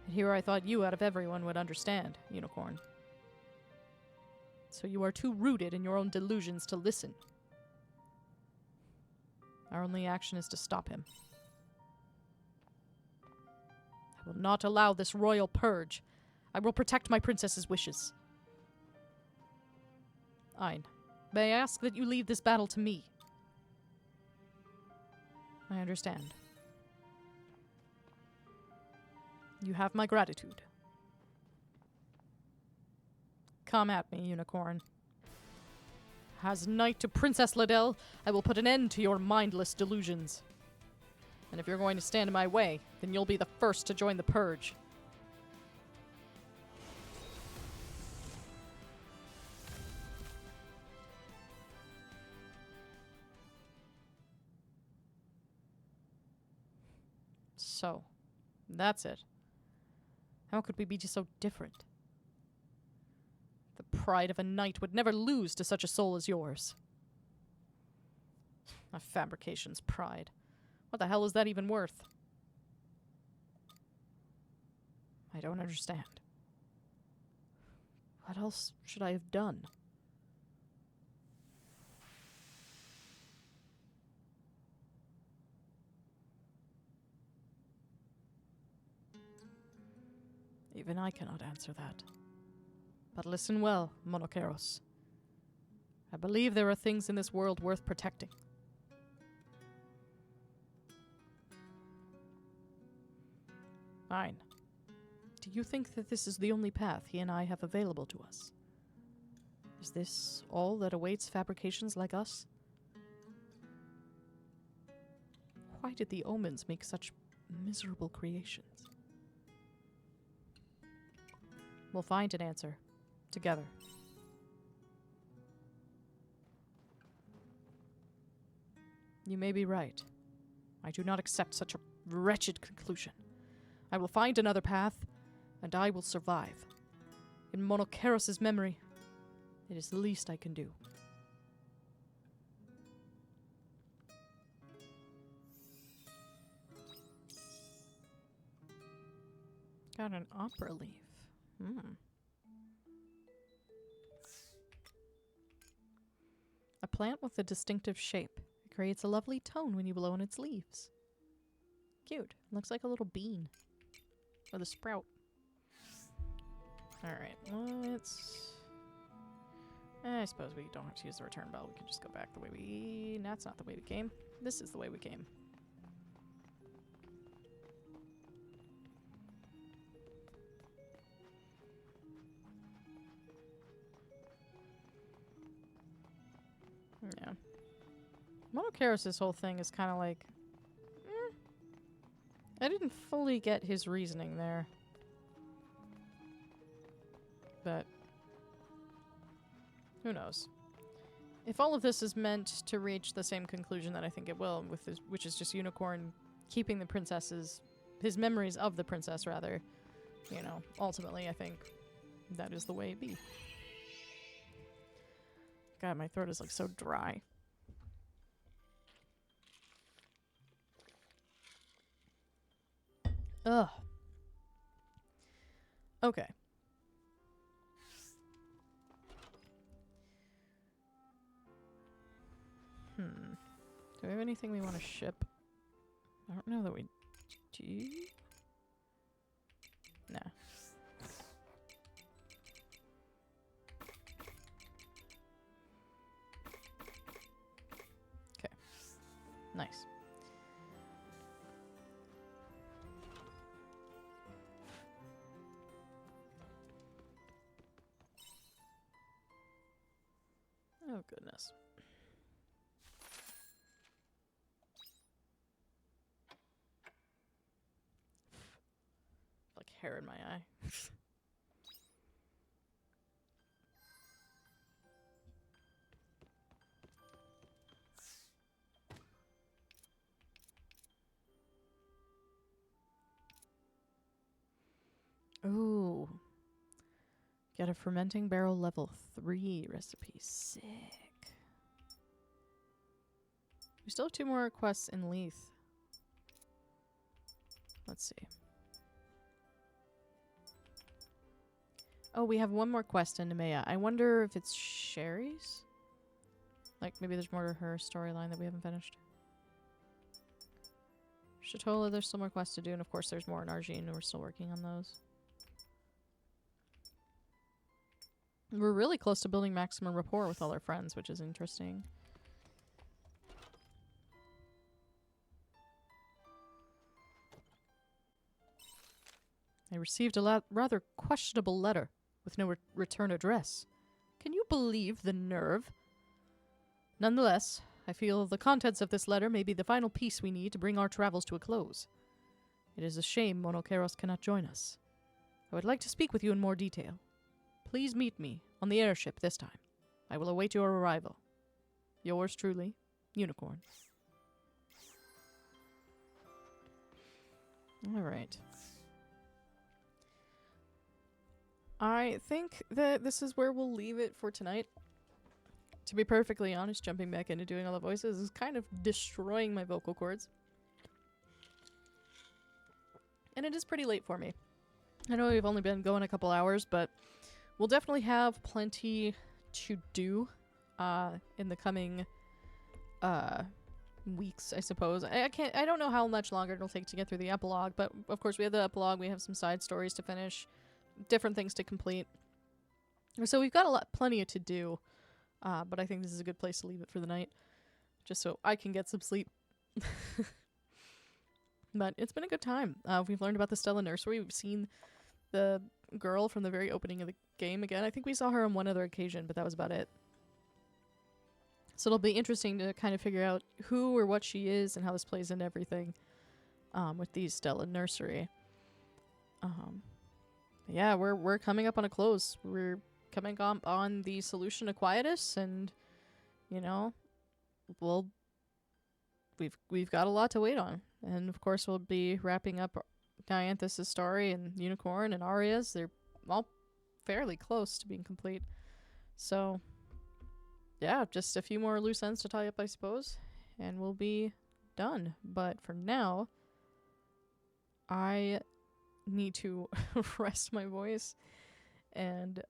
And here I thought you out of everyone would understand, Unicorn. So you are too rooted in your own delusions to listen. Our only action is to stop him. I will not allow this royal purge. I will protect my princess's wishes. Ein, may I ask that you leave this battle to me? I understand. You have my gratitude. Come at me, Unicorn. As knight to Princess Liddell, I will put an end to your mindless delusions. And if you're going to stand in my way, then you'll be the first to join the purge. So, that's it. How could we be so different? The pride of a knight would never lose to such a soul as yours. A fabrication's pride. What the hell is that even worth? I don't understand. What else should I have done? Even I cannot answer that. But listen well, Monokeros. I believe there are things in this world worth protecting. Fine. Do you think that this is the only path he and I have available to us? Is this all that awaits fabrications like us? Why did the omens make such miserable creations? We'll find an answer. Together. You may be right. I do not accept such a wretched conclusion. I will find another path, and I will survive. In Monokeros' memory, it is the least I can do. Got an opera leaf. A plant with a distinctive shape. It creates a lovely tone when you blow on its leaves. Cute. Looks like a little bean. With a sprout. Alright, let's... I suppose we don't have to use the return bell. We can just go back the way we... That's not the way we came. This is the way we came. Yeah. Monokeros' whole thing is kind of like... I didn't fully get his reasoning there. But... who knows? If all of this is meant to reach the same conclusion that I think it will, with his, which is just Unicorn keeping the princesses... his memories of the princess, rather. You know, ultimately, I think that is the way it be. God, my throat is like so dry. Ugh. Okay. Do we have anything we want to ship? I don't know that we do. Nah. Nice. Oh, goodness. Like hair in my eye. Ooh. Get a fermenting barrel level 3 recipe. Sick. We still have 2 more quests in Leith. Let's see. Oh, we have 1 more quest in Nemea. I wonder if it's Sherry's? Like, maybe there's more to her storyline that we haven't finished. Shatola, there's still more quests to do, and of course there's more in Argene, and we're still working on those. We're really close to building maximum rapport with all our friends, which is interesting. I received a rather questionable letter with no return address. Can you believe the nerve? Nonetheless, I feel the contents of this letter may be the final piece we need to bring our travels to a close. It is a shame Monokeros cannot join us. I would like to speak with you in more detail. Please meet me on the airship this time. I will await your arrival. Yours truly, Unicorn. Alright. I think that this is where we'll leave it for tonight. To be perfectly honest, jumping back into doing all the voices is kind of destroying my vocal cords. And it is pretty late for me. I know we've only been going a couple hours, but we'll definitely have plenty to do in the coming weeks, I suppose. I don't know how much longer it'll take to get through the epilogue, but of course we have the epilogue, we have some side stories to finish, different things to complete. So we've got plenty to do, but I think this is a good place to leave it for the night, just so I can get some sleep. But it's been a good time. We've learned about the Stella Nursery. We've seen the girl from the very opening of the game again. I think we saw her on one other occasion, but that was about it. So it'll be interesting to kind of figure out who or what she is and how this plays into everything with the Stella Nursery. Yeah, we're coming up on a close. We're coming up on the solution to Quietus, and you know, we've got a lot to wait on. And of course, we'll be wrapping up Dianthus' story and Unicorn and Aria's. They're all fairly close to being complete. So, yeah, just a few more loose ends to tie up, I suppose, and we'll be done. But for now, I need to rest my voice and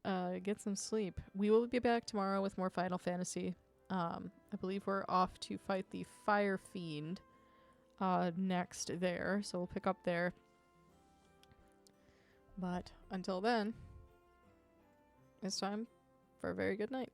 get some sleep. We will be back tomorrow with more Final Fantasy. I believe we're off to fight the Fire Fiend next there, so we'll pick up there. But until then, it's time for a very good night.